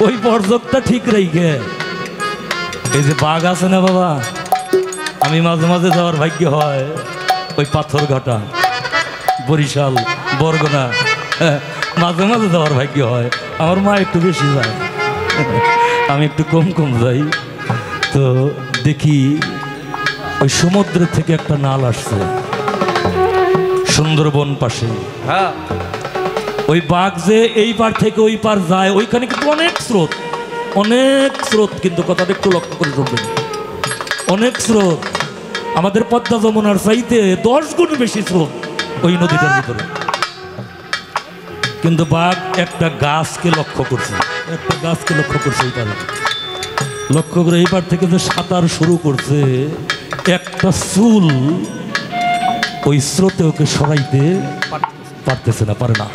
ওই বর্জকটা ঠিক রেখে এই যে বাঘ আছে না বাবা, আমি মাঝে মাঝে যাওয়ার ভাগ্য হয় ওই পাথর ঘাটা, বরিশাল, বরগুনা, মাঝে মাঝে যাওয়ার ভাগ্য হয়। আমার মা একটু বেশি যায়, আমি একটু কম কম যাই। তো দেখি ওই সমুদ্রের থেকে একটা নাল আসছে সুন্দরবন পাশে। ওই বাঘ যে এই পার থেকে ওই পার যায়, ওইখানে কিন্তু অনেক স্রোত, অনেক স্রোত, কিন্তু কথাটা একটু লক্ষ্য করে শুনবেন, অনেক স্রোত। আমাদের পদ্মা যমুনার চাইতে 10 গুণ বেশি স্রোত ওই নদীটার ভিতরে। কিন্তু বাঘ একটা গাছকে লক্ষ্য করছে, একটা গাছকে লক্ষ্য করছে এই পারে, লক্ষ্য করে এই পার থেকে যে সাঁতার শুরু করছে, একটা চুল ওই স্রোতে ওকে সরাইতে পারতেছে না, পারে না।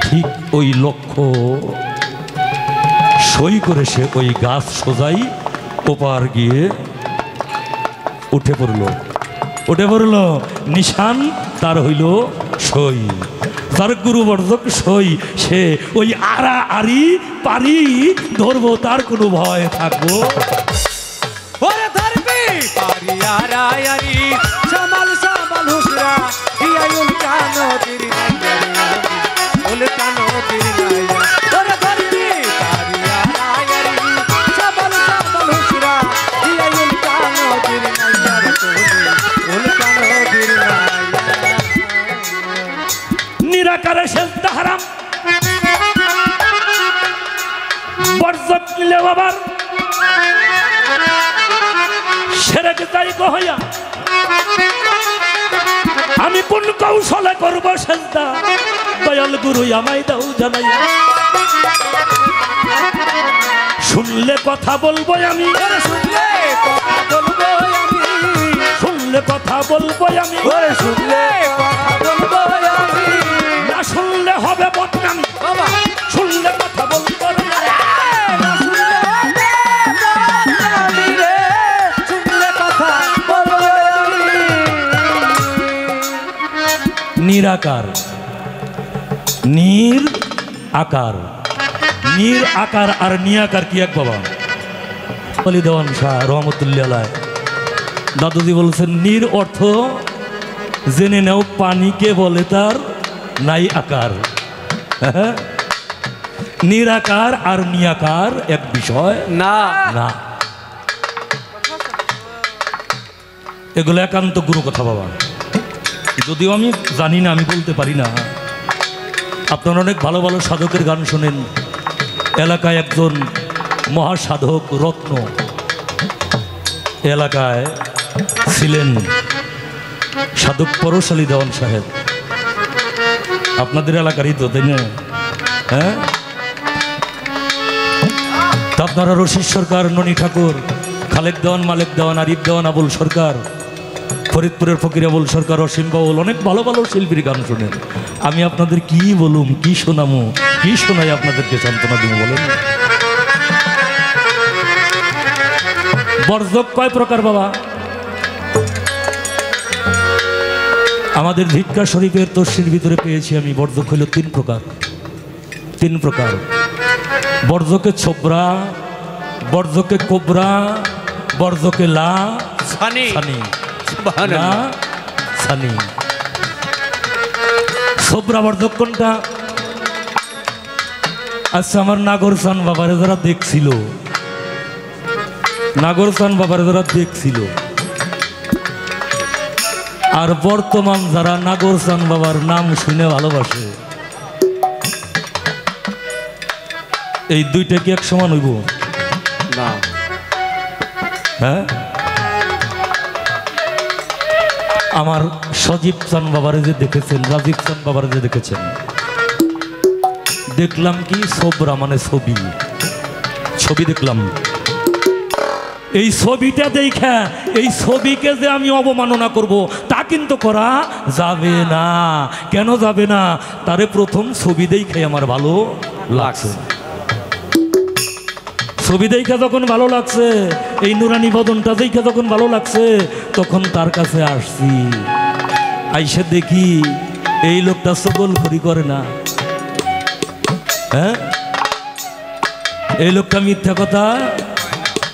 ঠিক ওই লক্ষ্য সই করে সে ওই গাছ সোজাই ওপার গিয়ে উঠে পড়ল। নিশান তার হইল সই, তার গুরু বর্জক সই। সে ওই আড়ি পারি ধরবো, তার কোনো ভয় থাকবো। ওরে ধরবি পারি আড়ায়ারি সামাল সামাল হুসরা হিয়ায়ুল কানো তিরি ওলে কানো তিরি ওরে ধরবি পারি আড়ায়ারি সামাল সামাল হুসরা হিয়ায়ুল কানো তিরি ওলে কানো তিরি নিরাকারে সেজদা হারাম বর্জক নিলে বাবার সেরেকে তাই কহয়া আমি কোন কৌশলে করব সেজদা, দয়াল গুরু আমায় দাও জানাইয়া। শুনলে কথা বলবো আমি, শুনলে কথা বলবো আমি, না শুনলে হবে বদনামি, শুনলে কথা বলবো নিরাকার, নীর আকার, নীর আকার আর নিয়াকার কি এক বাবা? বলি দেওয়ান শাহ রহমতুল্লাহ আলাইহ দাদুজি বলছেন নীর অর্থ জেনে নাও পানিকে বলে তার নাই আকার। নিরাকার আর নিয়াকার এক বিষয় না না, এগুলো একান্ত গুরু কথা বাবা। যদিও আমি জানি না, আমি বলতে পারি না। আপনারা অনেক ভালো ভালো সাধকের গান শোনেন। এলাকায় একজন মহাসাধক রত্ন এলাকায় ছিলেন, সাধক পরশালী দেওয়ান সাহেব, আপনাদের এলাকারই তো, তাই না? হ্যাঁ, তা আপনারা রশিদ সরকার, ননী ঠাকুর, খালেক দেওয়ান, মালেক দেওয়ান, আরিফ দেওয়ান, আবুল সরকার, ফরিদপুরের ফকির আবুল সরকার, অসীম বাউল, অনেক ভালো ভালো শিল্পীর গান শুনেন। আমি আপনাদের কি বলুম, কি শোনামো, কি শোনাই আপনাদেরকে সান্ত্বনা দিব বলেন? বর্জক কয় প্রকার বাবা? আমাদের ধিক্কা শরীফের তফসির ভিতরে পেয়েছি আমি, বর্জক হইল 3 প্রকার। 3 প্রকার। বর্জকে ছোবরা, বর্জকে কোবরা, বর্জকে লা সানি সানি। সুবহানাল্লাহ। সানি ছোবরা বর্জক কোনটা? আচ্ছা, আমার নাগরসান বাবারে যারা দেখছিল, নাগরসান বাবারে যারা দেখছিল, আর বর্তমান যারা নাগরসান বাবার নাম শুনে ভালোবাসে, এই দুইটা কি এক সমান হইব? না। হ্যাঁ, আমার সজীব চান বাবারে যে দেখেছেন, রাজীব চান বাবারে যে দেখেছেন, দেখলাম কি ছোবরা মানে ছবি, ছবি দেখলাম। এই ছবিটা দেখা এই ছবিকে যে আমি অবমাননা করব তা কিন্তু করা যাবে না। কেন যাবে না? তারে প্রথম ছবি দেখে আমার ভালো লাগছে। ছবি দেখা যখন ভালো লাগছে, এই নুরানি বদনটা দেখা যখন ভালো লাগছে, তখন তার কাছে আসছি। আইসে দেখি এই লোকটা চগলখড়ি করে না। হ্যাঁ, এই লোকটা মিথ্যা কথা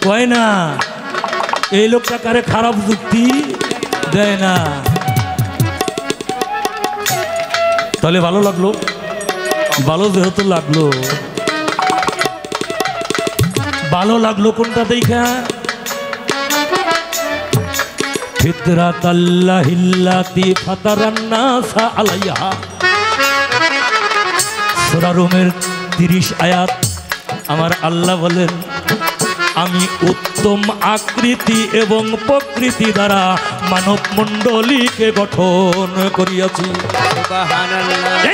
কয় না, এই লোকটা কারে খারাপ যুক্তি দেয় না। তাহলে ভালো লাগলো। ভালো যেহেতু লাগলো, ভালো লাগলো কোনটা দেখা? ফিতরাতাল্লাহিল্লাতি ফাতারান্নাসা আলাইহা, সূরা রুমের 30 আয়াত। আমার আল্লাহ বলেন, আমি উত্তম আকৃতি এবং প্রকৃতি দ্বারা মানব মণ্ডলীকে গঠন করিয়াছি।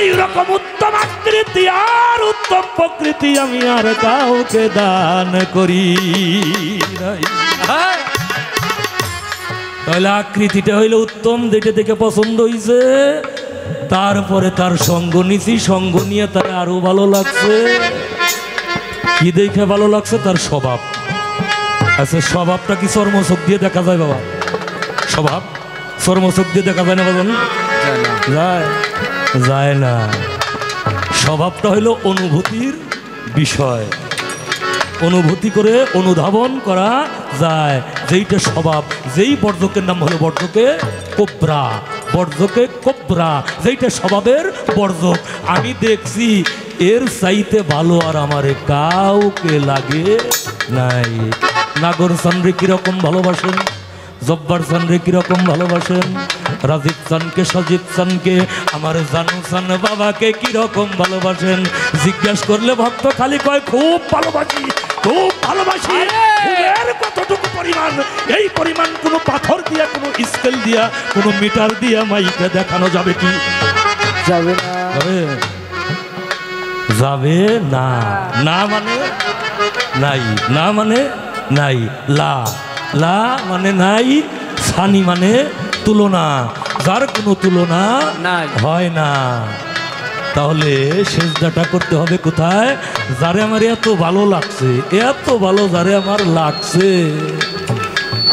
এই রকম উত্তম আকৃতি আর উত্তম প্রকৃতি আমি আর কাউকে দান করি নাই। তাহলে আকৃতিটা হইলে উত্তম, দেখে দেখে পছন্দ হইছে, তারপরে তার সঙ্গ নিছি, সঙ্গ নিয়ে তার আরো ভালো লাগছে। কি দেখে ভালো লাগছে? তার স্বভাব। আচ্ছা, স্বভাবটা কি চর্মচোখ দিয়ে দেখা যায় বাবা? স্বভাব চর্মচোখ দিয়ে দেখা যায় না বাবা? যায় যায় না। স্বভাবটা হইল অনুভূতির বিষয়, অনুভূতি করে অনুধাবন করা যায়। যেইটা স্বভাব, যেই বর্জকের নাম হলো বর্জকে কোবরা, বর্জকে কোবরা, যেইটা স্বভাবের বর্জক। আমি দেখছি এর চাইতে ভালো আর আমারে কাউকে লাগে নাই। নাগর চানরে কিরকম ভালোবাসেন, জব্বার চানরে কিরকম ভালোবাসেন, রাজীব চানকে, সজীব চানকে, আমার জানু চান বাবাকে কিরকম ভালোবাসেন? জিজ্ঞাস করলে ভক্ত খালি কয় খুব ভালোবাসি, খুব ভালোবাসি। এর কতটুকু পরিমাণ? এই পরিমাণ কোনো পাথর দিয়া, কোনো স্কেল দিয়া, কোনো মিটার দিয়া মাইকে দেখানো যাবে কি? যাবে না, যাবে না। না মানে নাই, না মানে নাই, লা লা মানে নাই, সানি মানে তুলনা, যার কোনো তুলনা হয় না। তাহলে সেজদাটা করতে হবে কোথায়? যারে আমার এত ভালো লাগছে, এত ভালো যারে আমার লাগছে,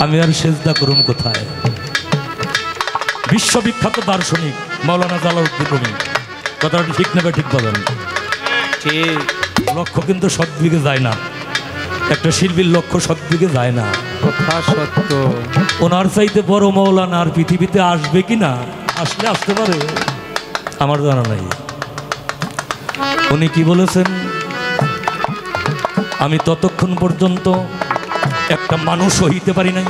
আমি আর সেজদা করুম কোথায়? বিশ্ববিখ্যাত দার্শনিক মাওলানা জালালউদ্দিন রুমি, কথাটা ঠিক নেবে? ঠিক বলেন। ঠিক। লক্ষ্য কিন্তু সদ্দিকে যায় না, একটা শিল্পীর লক্ষ্য সদ্দিকে যায় না। কথা সত্য। ওনার চাইতে বড় মাওলানা আর পৃথিবীতে আসবে কি না? আসলে আসতে পারে, আমার জানা নাই। উনি কি বলেছেন? আমি ততক্ষণ পর্যন্ত একটা মানুষ হইতে পারি নাই,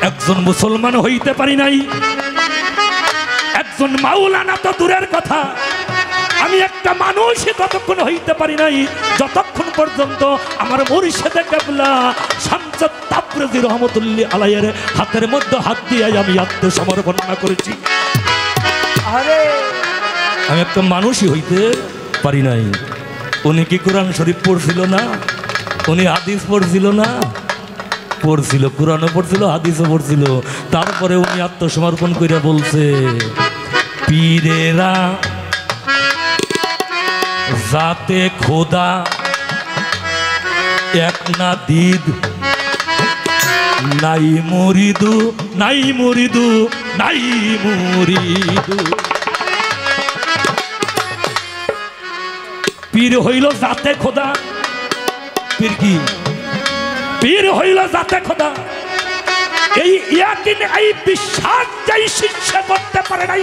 একজন মুসলমান হইতে পারি নাই, একজন মাওলানা তো দূরের কথা, আমি একটা মানুষই ততক্ষণ হইতে পারি নাই যতক্ষণ পর্যন্ত আমার মুর্শিদে কেবলা শামসুত তাবরিজি রহমাতুল্লাহি আলাইহির হাতের মধ্যে হাত দিয়ে আমি আত্মসমর্পণ না করেছি। আরে আমি একটা মানুষই হইতে পারি নাই। উনি কি কোরআন শরীফ পড়ছিল না? উনি হাদিস পড়ছিল না? পড়ছিল, কোরআনও পড়ছিল, হাদিসও পড়ছিল। তারপরে উনি আত্মসমর্পণ করে বলছে, পীরেরা জাতে খোদা এক না দিদ, নাই মুরিদু নাই মুরিদু নাই মুরিদু। পীর হইল জাতে খোদা। পীর কি? পীর হইল জাতে খোদা। এই ইয়াকিন, এই বিশ্বাস যেই শিক্ষা করতে পারে নাই,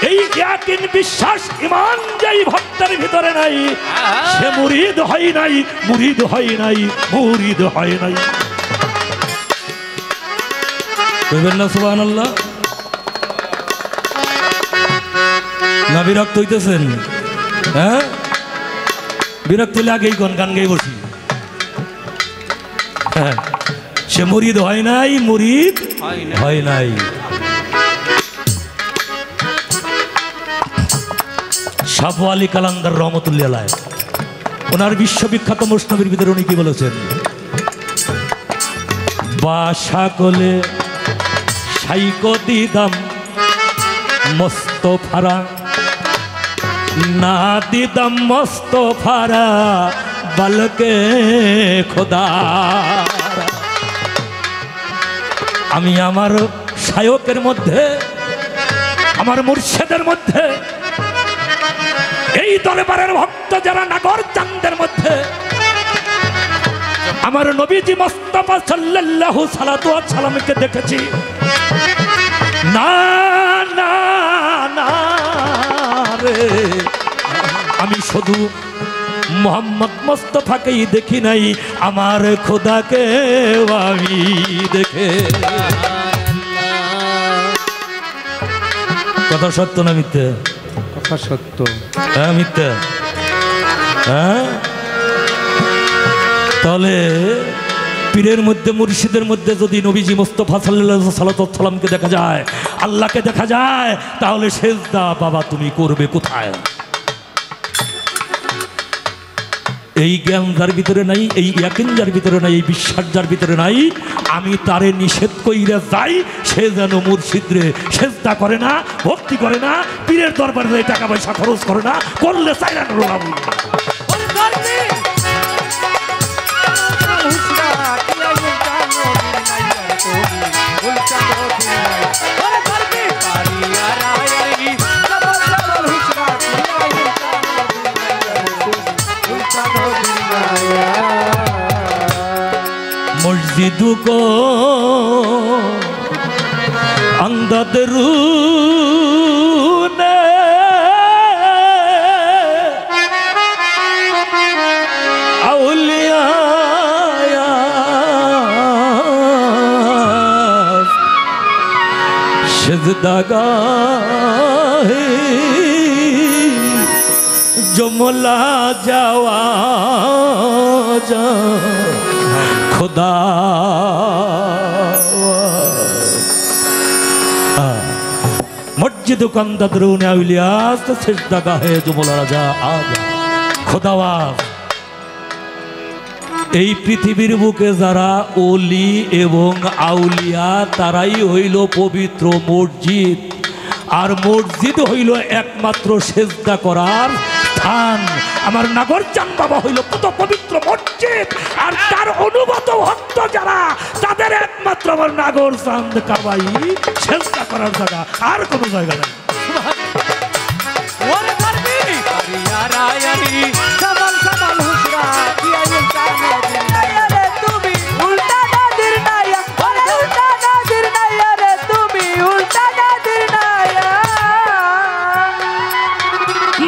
এই ইয়াকিন বিশ্বাস ইমান যেই ভক্তের ভিতরে নাই, সে মুরিদ হয় নাই, মুরিদ হয় নাই, মুরিদ হয় নাই। বলবেন না সুবহানাল্লাহ? না বিরক্ত হইতেছেন? হ্যাঁ, বিরক্ত হলে আগেই গান গাই বসি। হ্যাঁ, সে মুরিদ হয় নাই, মুরিদ হয় নাই। সাবু আলী কালান্দার রহমতুল্লাহ আলাইহ, ওনার বিশ্ববিখ্যাত মসনবির ভিতরে উনি কি বলেছেন? বাসা কোলে সাইকো দিদাম মোস্তফারা, না দিদাম মোস্তফারা বলকে খোদা। আমি আমার শায়কের মধ্যে, আমার মুর্শিদের মধ্যে, এই দরবারের ভক্ত যারা নাগর চাঁদের মধ্যে আমার নবীজি মুস্তাফা সাল্লাল্লাহু সালাতু ওয়া সালামকে দেখেছি। না না না রে, আমি শুধু মোহাম্মদ মুস্তাফাকেই দেখি নাই, আমার খোদাকে আমি দেখে। কথা সত্য না মিথ্যে? কথা সত্য। হ্যাঁ মিথ্যা? হ্যাঁ, তাহলে পীরের মধ্যে, মুর্শিদের মধ্যে যদি নবীজি মুস্তাফা সাল্লাল্লাহু আলাইহি সাল্লামকে দেখা যায়, আল্লাহকে দেখা যায়, তাহলে সেজদা বাবা তুমি করবে কোথায়? এই জ্ঞান যার ভিতরে নাই, এই ইয়াকিন যার ভিতরে নাই, এই বিশ্বাস যার ভিতরে নাই, আমি তারে নিষেধ কইরা যাই, সে যেন মুর্শিদরে সেজদা করে না, ভক্তি করে না, পীরের দরবারে টাকা পয়সা খরচ করে না, করলে চাইরান রোলাম। मस्जिद को अंदर ने औलिया सिजदागाहे जुमला जावा जा खुदा मस्जिद कंदरून आउलियास सिजदागाहे जुमला राजा आजा खुदावास। এই পৃথিবীর বুকে যারা ওলি এবং আউলিয়া তারাই হইল পবিত্র মসজিদ, আর মসজিদ হইল একমাত্র সেজদা করার স্থান। আমার নাগরচাঁদ বাবা হইল কত পবিত্র মসজিদ, আর তার অনুগত ভক্ত যারা, তাদের একমাত্র আমার নাগরচাঁদ কাবাই সেজদা করার জায়গা, আর কোনো জায়গা নাই।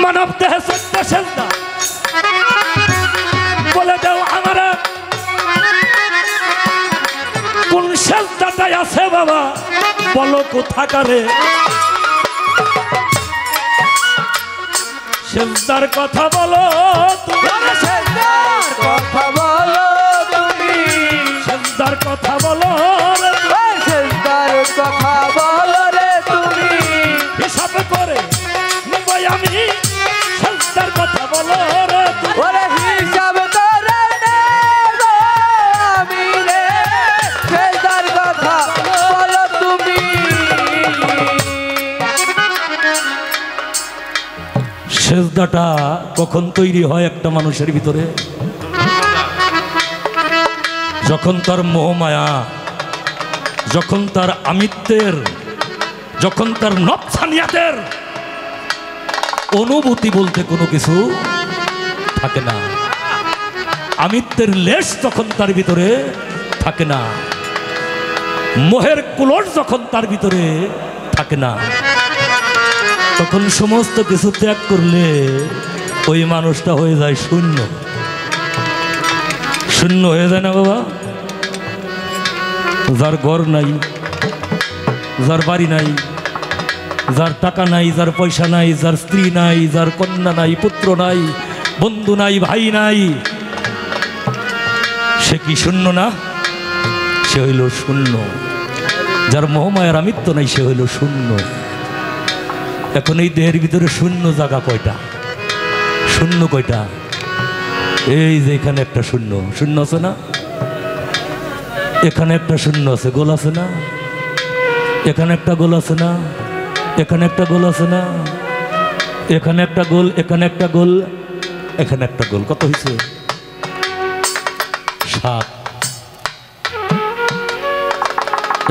মানব দেহে সত্য সেজদা বলে দাও আমার কোন সেজদাটাই আছে বাবা, বলো কোথাকারে। সেজদার কথা বলো তুমি, সেজদার কথা বলো তুমি, সেজদার কথা বলো রে, সেজদার কথা বলো রে তুমি, হিসাব করে নিবই আমি, সেজদার কথা বলো রে তুমি, ওরে হিসাব করে নেব আমি রে সেজদাটা কখন তৈরি হয় একটা মানুষের ভিতরে? যখন তার মোহমায়া, যখন তার আমিত্বের, যখন তার নফসানিয়াতের অনুভূতি বলতে কোনো কিছু থাকে না, আমিত্বের লেশ যখন তার ভিতরে থাকে না, মোহের কুলট যখন তার ভিতরে থাকে না, তখন সমস্ত কিছু ত্যাগ করলে ওই মানুষটা হয়ে যায় শূন্য। শূন্য হয়ে যায় না বাবা? যার ঘর নাই, যার বাড়ি নাই, যার টাকা নাই, যার পয়সা নাই, যার স্ত্রী নাই, যার কন্যা নাই, পুত্র নাই, বন্ধু নাই, ভাই নাই, সে কি শূন্য না? সে হইল শূন্য। যার মোহমায়ার আমিত্ব নাই সে হইল শূন্য। এখন এই দেহের ভিতরে শূন্য জায়গা কয়টা? শূন্য কয়টা? এই যে এখানে একটা শূন্য, শূন্য আছে না? এখানে একটা শূন্য আছে, গোল আছে না? এখানে একটা গোল আছে না? এখানে একটা গোল আছে না? এখানে একটা গোল, এখানে একটা গোল, এখানে একটা গোল। কত হয়েছে? 7।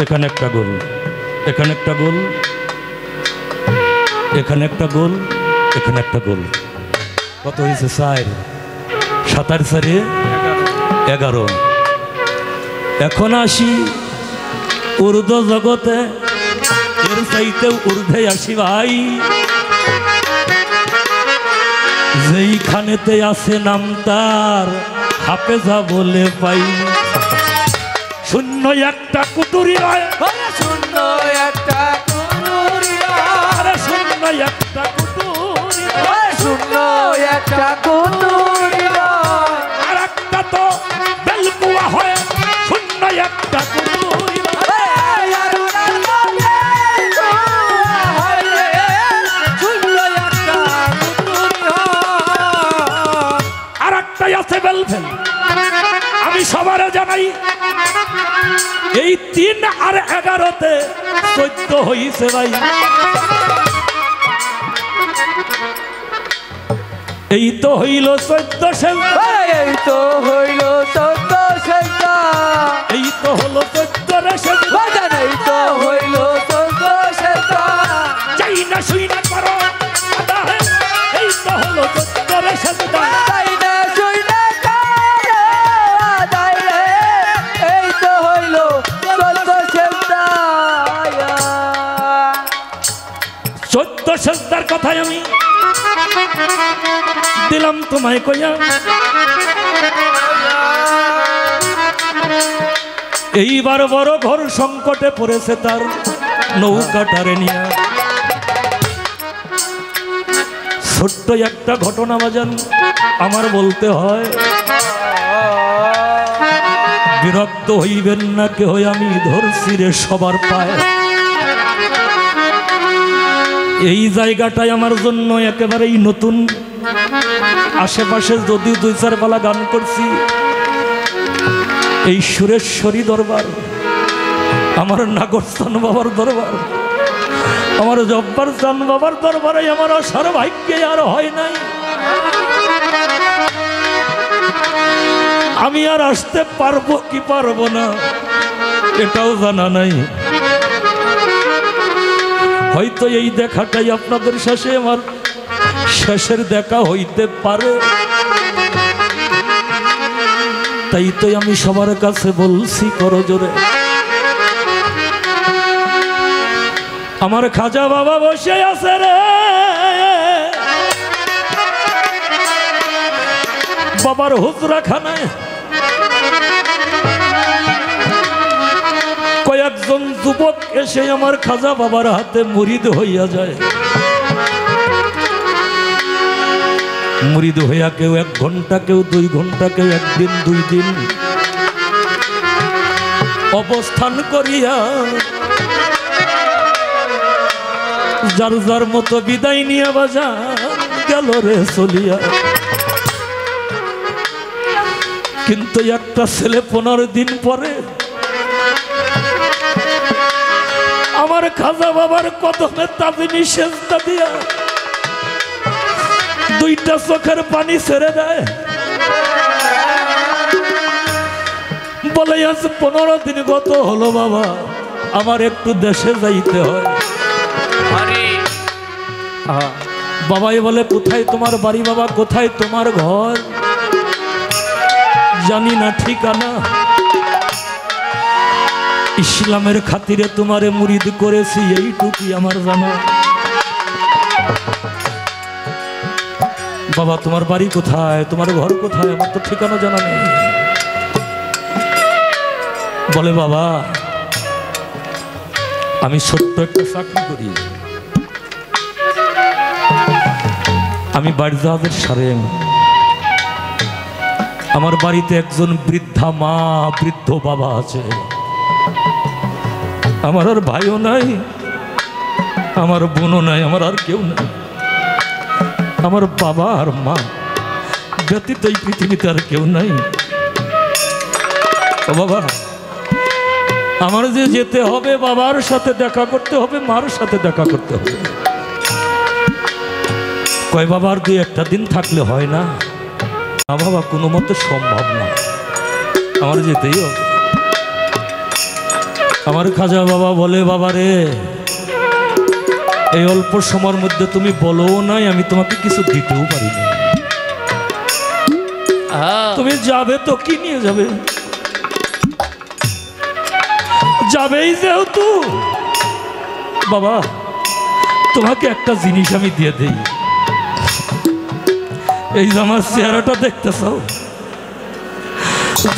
এখানে একটা গোল, এখানে একটা গোল, এখানে একটা গোল, এখানে একটা গোল। কত হয়েছে? 4। 7 আর 4 11। এখন আসি ঊর্ধ্ব জগতে, এর চাইতে ঊর্ধ্বে আসি ভাই, যেইখানেতে আছে নাম তার হাফেজা বলে পাই। শূন্য একটা কুতুরি নয়, শূন্য একটা কুতুরি নয়, শূন্য একটা কুতুরি নয়, শূন্য একটা কুতুরি নয়, আর একটা তো বেলকুয়া হয়, শূন্য একটা কুতুরি নয়, আর একটাই আছে বেলফেল। আমি সবার জানাই এই 3 আর 11তে 14 হইছে ভাই। এই তো হইল 14 সেজদা, এই তো হইল 14 সেজদা, এই তো হলো 14 রে সেজদা, এই তো হইল 14 সেজদা, চাই না শুই না করো আদায়, এই তো হলো 14 রে সেজদা, চাই না শুই না করো আদায়, এই তো হইল 14 সেজদা। 14 সেজদার কথাই আমি দিলাম তোমায় কইয়া। এইবার বড় ঘর সংকটে পড়েছে তার নৌকাটারে নিয়ে। ছোট্ট একটা ঘটনা বাজান আমার বলতে হয়, বিরক্ত হইবেন না কেহ, আমি ধরছি রে সবার পায়। এই জায়গাটাই আমার জন্য একেবারেই নতুন। আশেপাশে যদি 2-4 বেলা গান করছি, এই সুরেশ্বরী দরবার, আমার নাগরস্থান বাবার দরবার, আমার জব্বার চান বাবার দরবারে আমার আসার ভাগ্যে আর হয় নাই। আমি আর আসতে পারবো কি পারবো না এটাও জানা নাই। হয়তো এই দেখাটাই আপনাদের শেষে আমার শেষের দেখা হইতে পারে। তাই তো আমি সবার কাছে বলছি করজোরে, আমার খাজা বাবা বসে আছে রে, বাবার হুজরা খানায়। কয়েকজন যুবক এসে আমার খাজা বাবার হাতে মুরিদ হইয়া যায়। মুরিদ হইয়া কেউ 1 ঘন্টা, কেউ 2 ঘন্টা, কেউ 1 দিন 2 দিন অবস্থান করিয়া যার যার মতো বিদায় নিয়ে বাজার গেল রে চলিয়া। কিন্তু একটা ছেলে 15 দিন পরে আমার খাজা বাবার কদমে তাবিনী সেজদা দিয়া দুইটা চোখের পানি ছেড়ে দেয়, বলে আজ 15 দিন গত হলো বাবা, আমার একটু দেশে যাইতে হয়। বাবাই বলে কোথায় তোমার বাড়ি বাবা, কোথায় তোমার ঘর? জানি না ঠিকানা, ইসলামের খাতিরে তোমারে মুরিদ করেছি, এইটুকুই আমার জানা। বাবা তোমার বাড়ি কোথায়, তোমার ঘর কোথায়? আমার তো ঠিকানা জানা নেই। বলে বাবা আমি ছোট্ট একটা চাকরি করি, আমি বাড়ি জাহাজের সারেং। আমার বাড়িতে একজন বৃদ্ধা মা, বৃদ্ধ বাবা আছে। আমার আর ভাইও নাই, আমার বোনও নাই, আমার আর কেউ নাই। আমার বাবা আর মা ব্যতীত এই পৃথিবীতে আর কেউ নাই। ও বাবা আমার যে যেতে হবে, বাবার সাথে দেখা করতে হবে, মার সাথে দেখা করতে হবে। কয় বাবার 2-1টা দিন থাকলে হয় না? না বাবা কোনো মতে সম্ভব না, আমার যেতেই হবে। আমার খাজা বাবা বলে বাবা রে, এই অল্প সময়ের মধ্যে তুমি বলো নাই, আমি তোমাকে কিছু দিতেও পারি না। তুমি যাবে তো কি নিয়ে যাবে? যাবেই যেহেতু বাবা তোমাকে একটা জিনিস আমি দিয়ে দেই। এই যে আমার চেহারাটা দেখতেছ,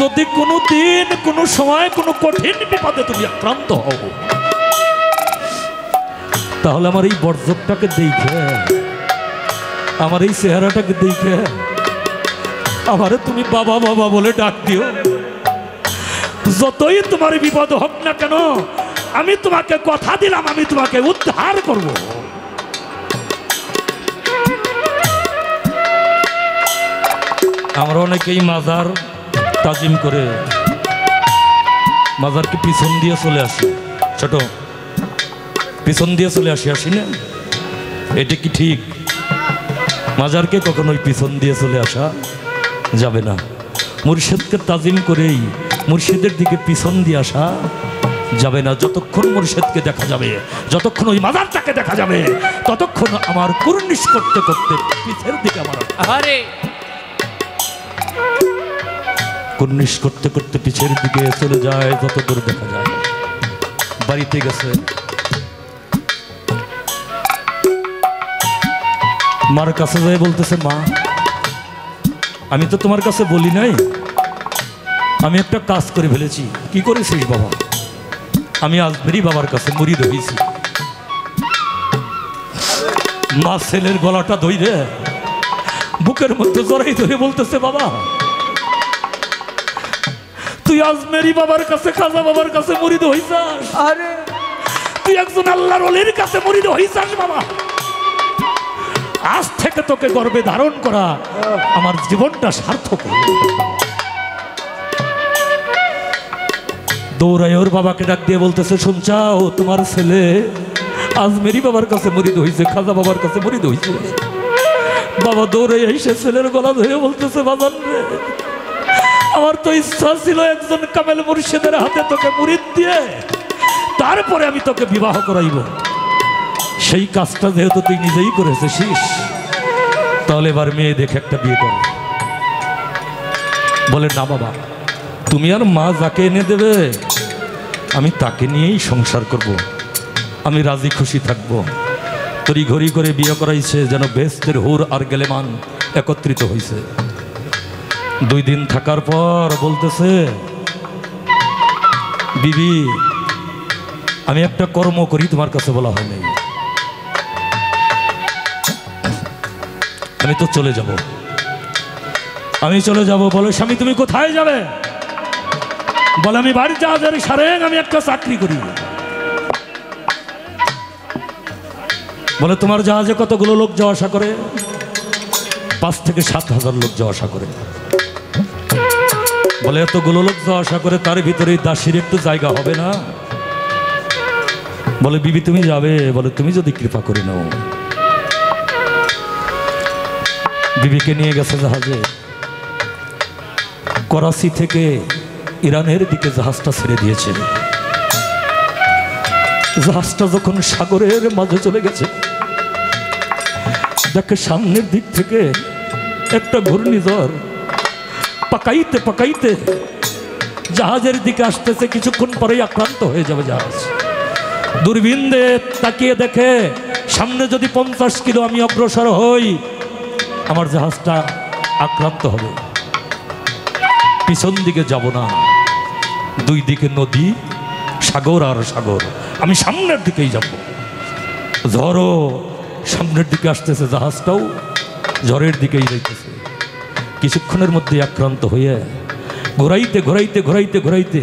যদি কোনো দিন কোনো সময় কোনো কঠিন বিপদে তুমি আক্রান্ত হও, তাহলে আমার এই বর্জকটাকে দেখে, আমার এই চেহারাটাকে দেখে আমারে তুমি বাবা বাবা বলে ডাক দিও। যতই তোমার বিপদ হোক না কেন, আমি তোমাকে কথা দিলাম, আমি তোমাকে উদ্ধার করব। আমরা অনেকেই মাজার তাজিম করে মাজারকে পিছন দিয়ে চলে আসি, ছোট পিছন দিয়ে চলে আসি না? এটা কি ঠিক? মাজারকে কখনোই পিছন দিয়ে চলে আসা যাবে না। মুর্শিদকে তাজিম করেই মুর্শিদের দিকে পিছন দিয়ে আসা যাবে না। যতক্ষণ মুর্শিদকে দেখা যাবে, যতক্ষণ ওই মাজারটাকে দেখা যাবে, ততক্ষণ আমার কুর্নিশ করতে করতে পিছের দিকে আমার কুর্নিশ করতে করতে পিছের দিকে চলে যায়, যত দূর দেখা যায়। বাড়িতে গেছে, মার কাছে যায়, বলতেছে মা আমি তো তোমার কাছে বলি নাই, আমি একটা কাজ করে ফেলেছি। কি করেছিস বাবা? আমি আজমেরি বাবার কাছে মুরিদ হয়েছি। মা ছেলের গলাটা ধরে বুকের মধ্যে জড়াই ধরে বলতেছে বাবা তুই আজমেরি বাবার কাছে, খাজা বাবার কাছে মুরিদ হইছাস? আরে তুই একজন আল্লাহর ওলির কাছে মুরিদ হইছাস বাবা। আজ থেকে তোকে গর্বে ধারণ করা আমার জীবনটা সার্থক। দৌড়ায় ওর বাবাকে ডাক দিয়ে বলতেছে শুনছাও, তোমার ছেলে আজমেরি বাবার কাছে মুরিদ হইছে, খাজা বাবার কাছে মুরিদ হইছে। বাবা দৌড়ে এসে ছেলের গলা ধরে বলতেছে বাজান রে, আমার তো ইচ্ছা ছিল একজন কামেল মুর্শিদের হাতে তোকে মুরিদ দিয়ে তারপরে আমি তোকে বিবাহ করাইব। সেই কাজটা যেহেতু তুই নিজেই করেছিস, তাহলে এবার মেয়ে দেখে একটা বিয়ে কর। বলে না বাবা, তুমি আর মা যাকে এনে দেবে আমি তাকে নিয়েই সংসার করব, আমি রাজি খুশি থাকবো। তরি ঘড়ি করে বিয়ে করাইছে, যেন বেহেশতের হুর আর গেলেমান একত্রিত হয়েছে। 2 দিন থাকার পর বলতেছে বিবি আমি একটা কর্ম করি, তোমার কাছে বলা হয় নাই, আমি তো চলে যাব। আমি চলে যাব। বলে স্বামী তুমি কোথায় যাবে? বলে আমি বাড়ি জাহাজের সারেং, আমি একটা চাকরি করি। বলে তোমার জাহাজে কতগুলো লোক যাওয়া আসা করে? 5 থেকে 7 হাজার লোক যাওয়া আসা করে। বলে এতগুলো লোক যাওয়া আসা করে, তার ভিতরে দাসীর একটু জায়গা হবে না? বলে বিবি তুমি যাবে? বলে তুমি যদি কৃপা করে নাও। বিবিকে নিয়ে গেছে জাহাজে। করাচি থেকে ইরানের দিকে জাহাজটা ছেড়ে দিয়েছে। জাহাজটা যখন সাগরের মাঝে চলে গেছে, দেখে সামনের দিক থেকে একটা ঘূর্ণিঝড় পাকাইতে পাকাইতে জাহাজের দিকে আসতেছে। কিছুক্ষণ পরেই আক্রান্ত হয়ে যাবে জাহাজ। দূরবীন দিয়ে তাকিয়ে দেখে সামনে যদি 50 কিলো আমি অগ্রসর হই, আমার জাহাজটা আক্রান্ত হবে। পিছন দিকে যাব না, দুই দিকে নদী, সাগর আর সাগর, আমি সামনের দিকেই যাব। ঝড়ও সামনের দিকে আসতেছে, জাহাজটাও ঝড়ের দিকেই যাইতেছে। কিছুক্ষণের মধ্যে আক্রান্ত হয়ে ঘোরাইতে ঘোরাইতে ঘোরাইতে ঘোরাইতে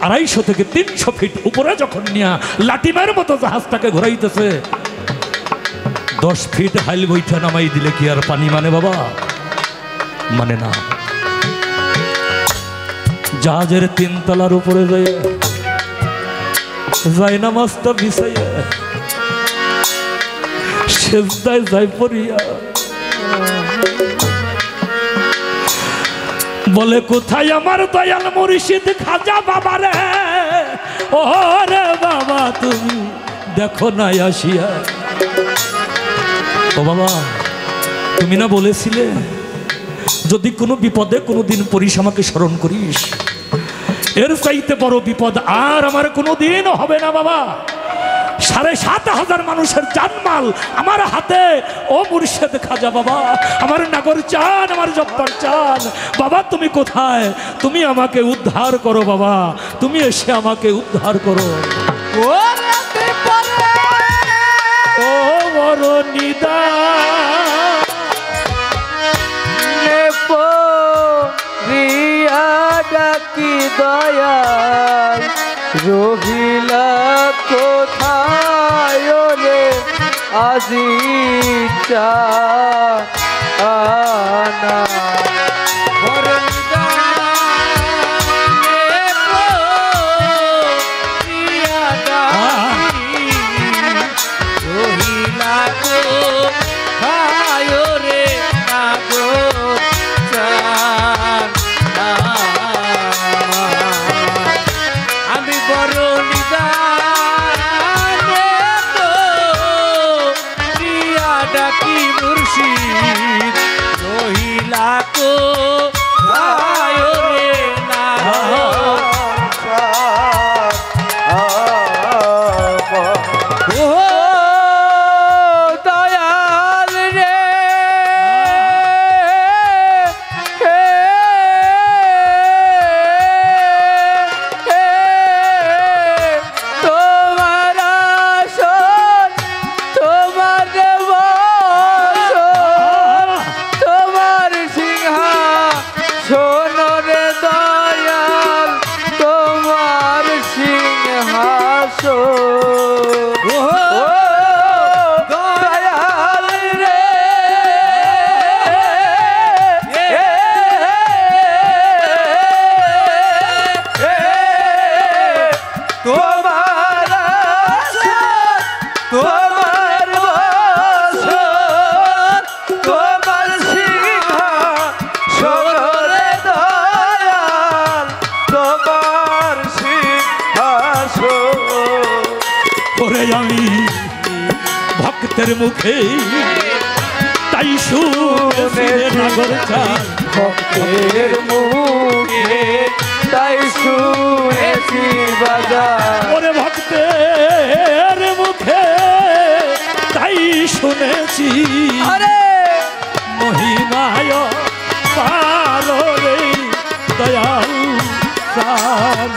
250 থেকে 300 ফিট উপরে যখন নিয়ে লাটিমের মতো জাহাজটাকে ঘোরাইতেছে, 10 ফিট হাইল বইটা নামাই দিলে কি আর পানি মানে বাবা? মানে না। জাহাজের 3 তলার উপরে যায় নামাজটা বিছাইয়া সেজদায় যাই পড়িয়া বলে, কোথায় আমার দয়াল মুর্শিদ খাজা বাবা রে? ও রে বাবা তুমি দেখো না আসিয়া। ও বাবা, তুমি না বলেছিলে যদি কোনো বিপদে কোনোদিন পড়িস আমাকে স্মরণ করিস, এর চাইতে বড় বিপদ আর আমার কোনোদিন হবে না বাবা। 7,500 মানুষের জানমাল আমার হাতে। ও মুর্শিদ খাজা বাবা, আমার নাগর চান, আমার জব্বার চান। বাবা তুমি কোথায়? তুমি আমাকে উদ্ধার করো বাবা, তুমি এসে আমাকে উদ্ধার করো। ও বড় ডাকি দয়াল রহিলা কোথায় রে আজি চানা আমি ভক্তের মুখে তাই শুনেছি নাগর চান, ভক্তের মুখে তাই শুনেছি বাজার। ওরে ভক্তের মুখে তাই শুনেছি মহিমায় পারো রে দয়াল চান।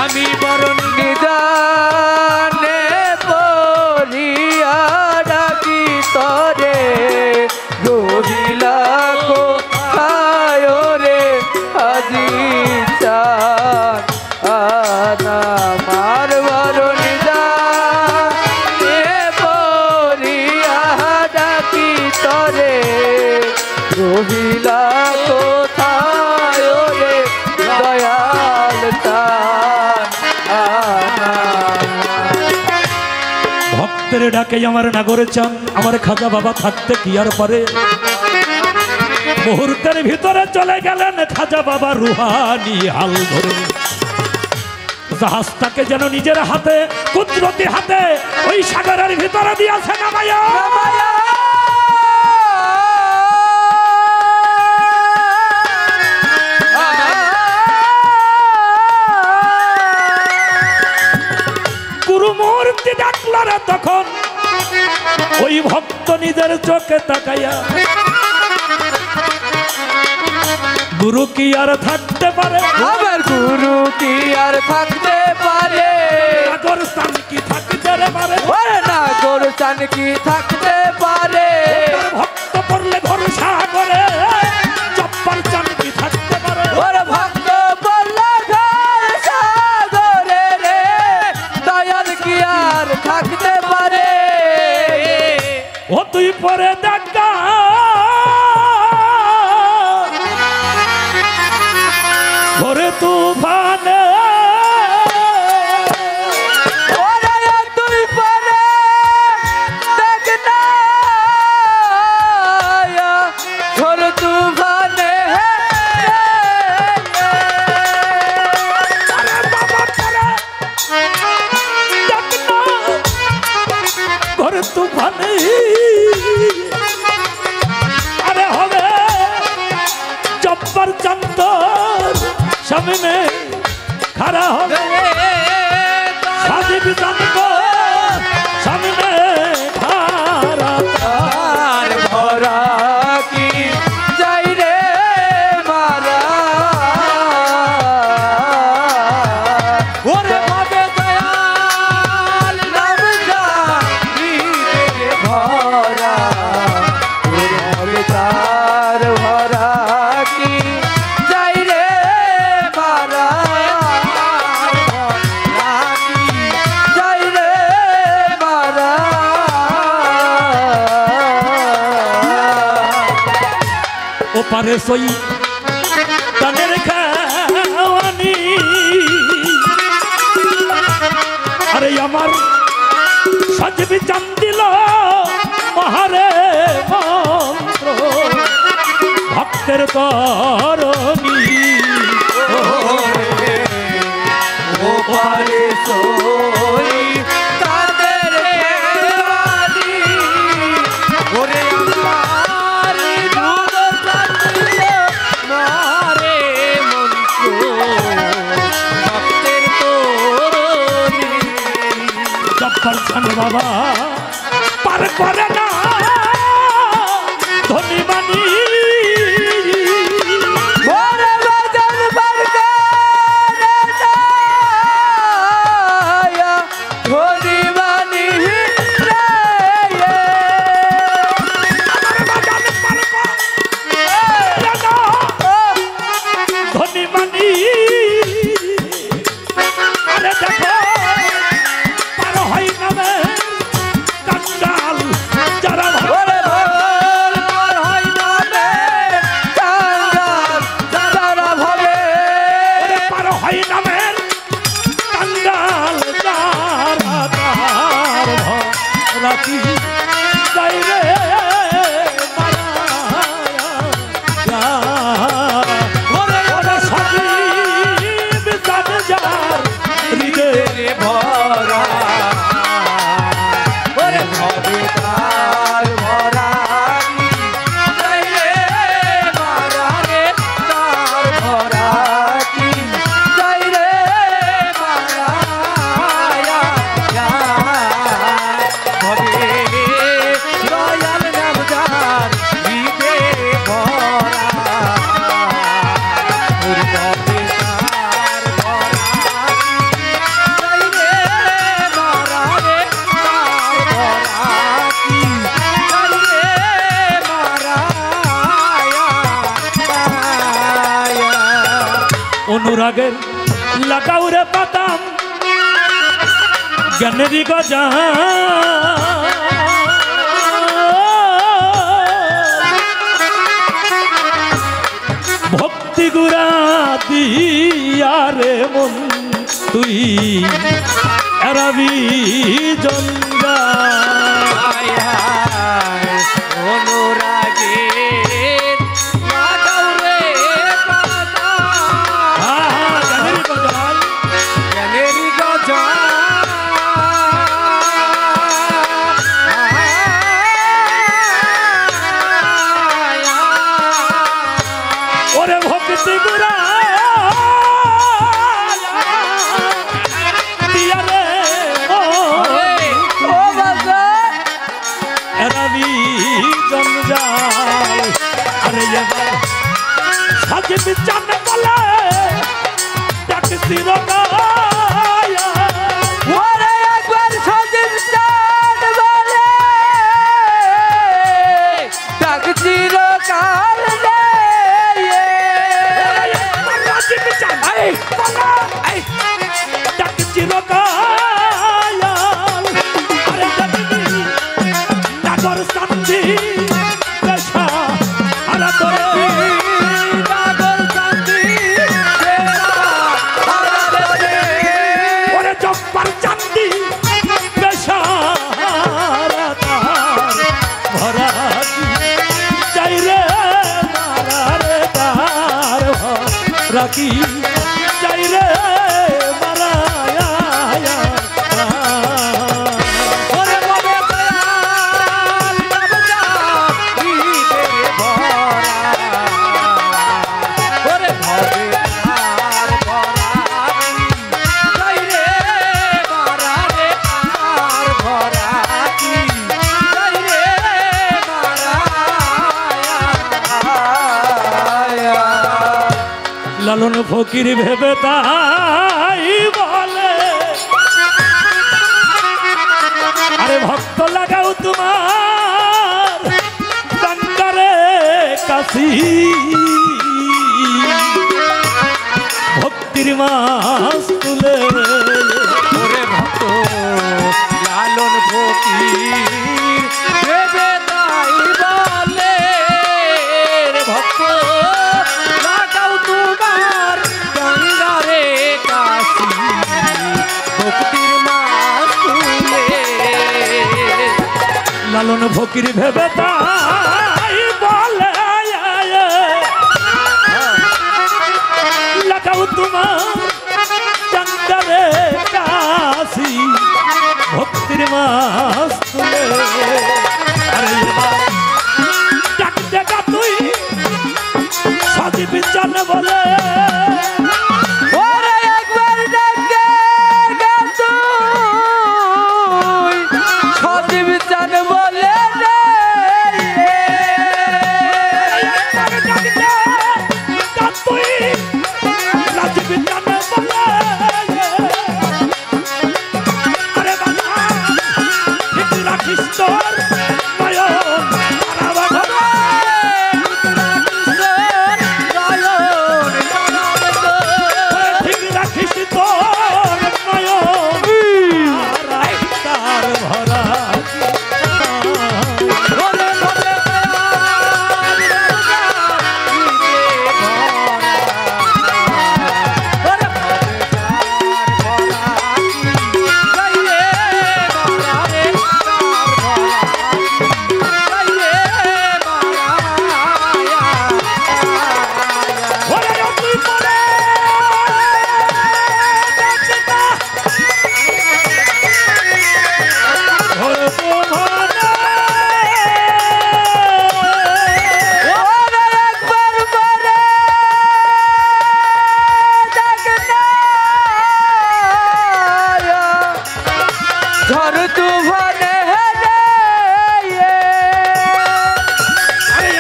আমি বরণ নিদানে পড়িয়া ডাকি তরে রহিলা কোথায় রে আজি চান আমার বরণ নিদানে পড়িয়া ডাকি তরে রহিলা কোথায় রে দয়াল চান। ভক্ত ভক্তের ডাকে আমার নাগরে চান আমার খাজা বাবা থাকতে কি আর পারে মুহূর্তের ভিতরে চলে গেলেন খাজা বাবা রুহানি হাল ধরে জাহাজটাকে যেন নিজের হাতে কুদরতি হাতে ওই সাগরের ভিতরে দিয়েছে নামায়া গুরুমূর্তি ডাকল রে তখন ওই ভক্ত নিজের চোখে তাকাইয়া গুরু কি আর থাকতে পারে আমার গুরু কি আর থাকতে পারে নাগর স্থান কি থাকতে পারে ওরে নাগর স্থান কি থাকতে পারে ভক্ত পড়লে ভরসা করে চপ্পল চান কি থাকতে পারে ওরে ভক্ত বললে ঘর সাগরে রে দয়াল কি আর থাকতে পারে ও তুই পরে দেখা ঘরে তুফানে ওরে তুই পরে দেখ না ঘর তুফানে ঘরে তুফানে আরে হবে জব্বার চন্তর সামনে খারা হবে সাজিব চন্তর সামনে খারা আর ভরা কি যাই রে মারা ওরে ভাবে দয়াল নাম জানি রে ভরা ওরে ভাবে তার ভরা কি যাই রে মারা ভরা কি যাই রে মারা ও পারে সই তানের খাওয়ানি আরে আমার সাজবি চান দিল মহারে মন্ত্র ভক্তের তরণী ও পারে সই তাদের দেওয়ানি ওরে আমার দুধ চাচ্ছিল মারে মন্ত্র ভক্তের তোরণী জব্বার চান বাবা পার করে না ধনী মানি মোরে বাজান বরকারে নায়া ধনী মানি রে ধনী মানি আরে দেখো পার হয় নামে কাঙ্গাল যারা ওরে ভোর পার হয় না রে কাঙ্গাল যারা ভাবে পার হয় নামের কাঙ্গাল যারা তার রাখি যাই রে ওরে ওরা সজীব জান যার হৃদয়ে ভরা ওরে ভবে তার ভরা যাই রে মারা রে তার ভরা কি যাই রে মারা ভবে দয়াল নাম যার হৃদয়ে ভরা ওরে ভবে তার ভরা যাই রে মারা রে তার ভরা কি যাই রে মারা অনুরাগের লাগাও রে পাতাম জ্ঞানেরই গজা ভক্তি গুড়া দিয়া রে মন তুই এরাবি জঞ্জা হায় হায় অনুরাগে লাগাও রে কথা জ্ঞানেরই গজল ওরে ভক্তি গুরা জঞ্জাল আরে এবার সাজিব চান বলে ডাকছি রগায়া ওরে একবার সাজিব চান বলে ডাকছি রগাল রে সাজিব চান বলে ডাকছি রগায়া আরে ডাকছি নাগর শান্তি রাখি যাই রে মারায়া ওরে মনে দয়াল নবজা দিতে ভরা ওরে ভবে আর ভরা যাই রে মারা রে আর ভরা কি যাই রে মারায়া লালন ফকির ভেবে তাই বলে আরে ভক্ত লাগাও তোমার গঙ্গারে কাশি ভক্তির মাস তুলে ওরে ভক্ত লালন ফকির ভেবে তাই বলে রে ভক্ত লাগাও তোমার গঙ্গারে কাশি ভক্তির মাস তুলে লালন ফকির ভেবে তাই বলে লাগাও তোমার গঙ্গারে কাশি ভক্তির মাস তুলে আরে ডাক দেখা তুই সাজিব চান বলে ওরে একবার ডাকে তুই সজীব চান বলে রে তুই সাজিব চান বলে আরে বাবা ঠিক রাখিস তোর নয়ন ঠিক রাখিস তোর নয়ন তার ভরা ঝড় তুফানে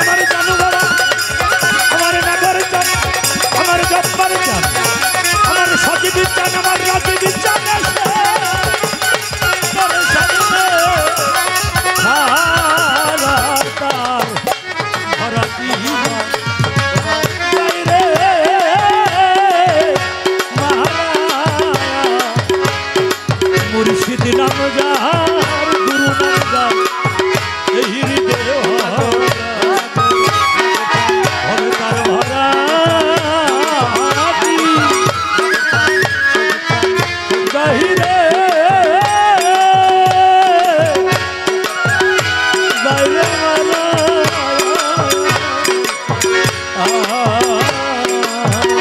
আমার জানু বাবা আমার নাগর চান আমার জব্বার চান আমার সজীব চান আমার রাজীব চান মুর্শিদ নাম যার গুরু নাম যার এই হৃদয় তার ভরা বাহিরে যায়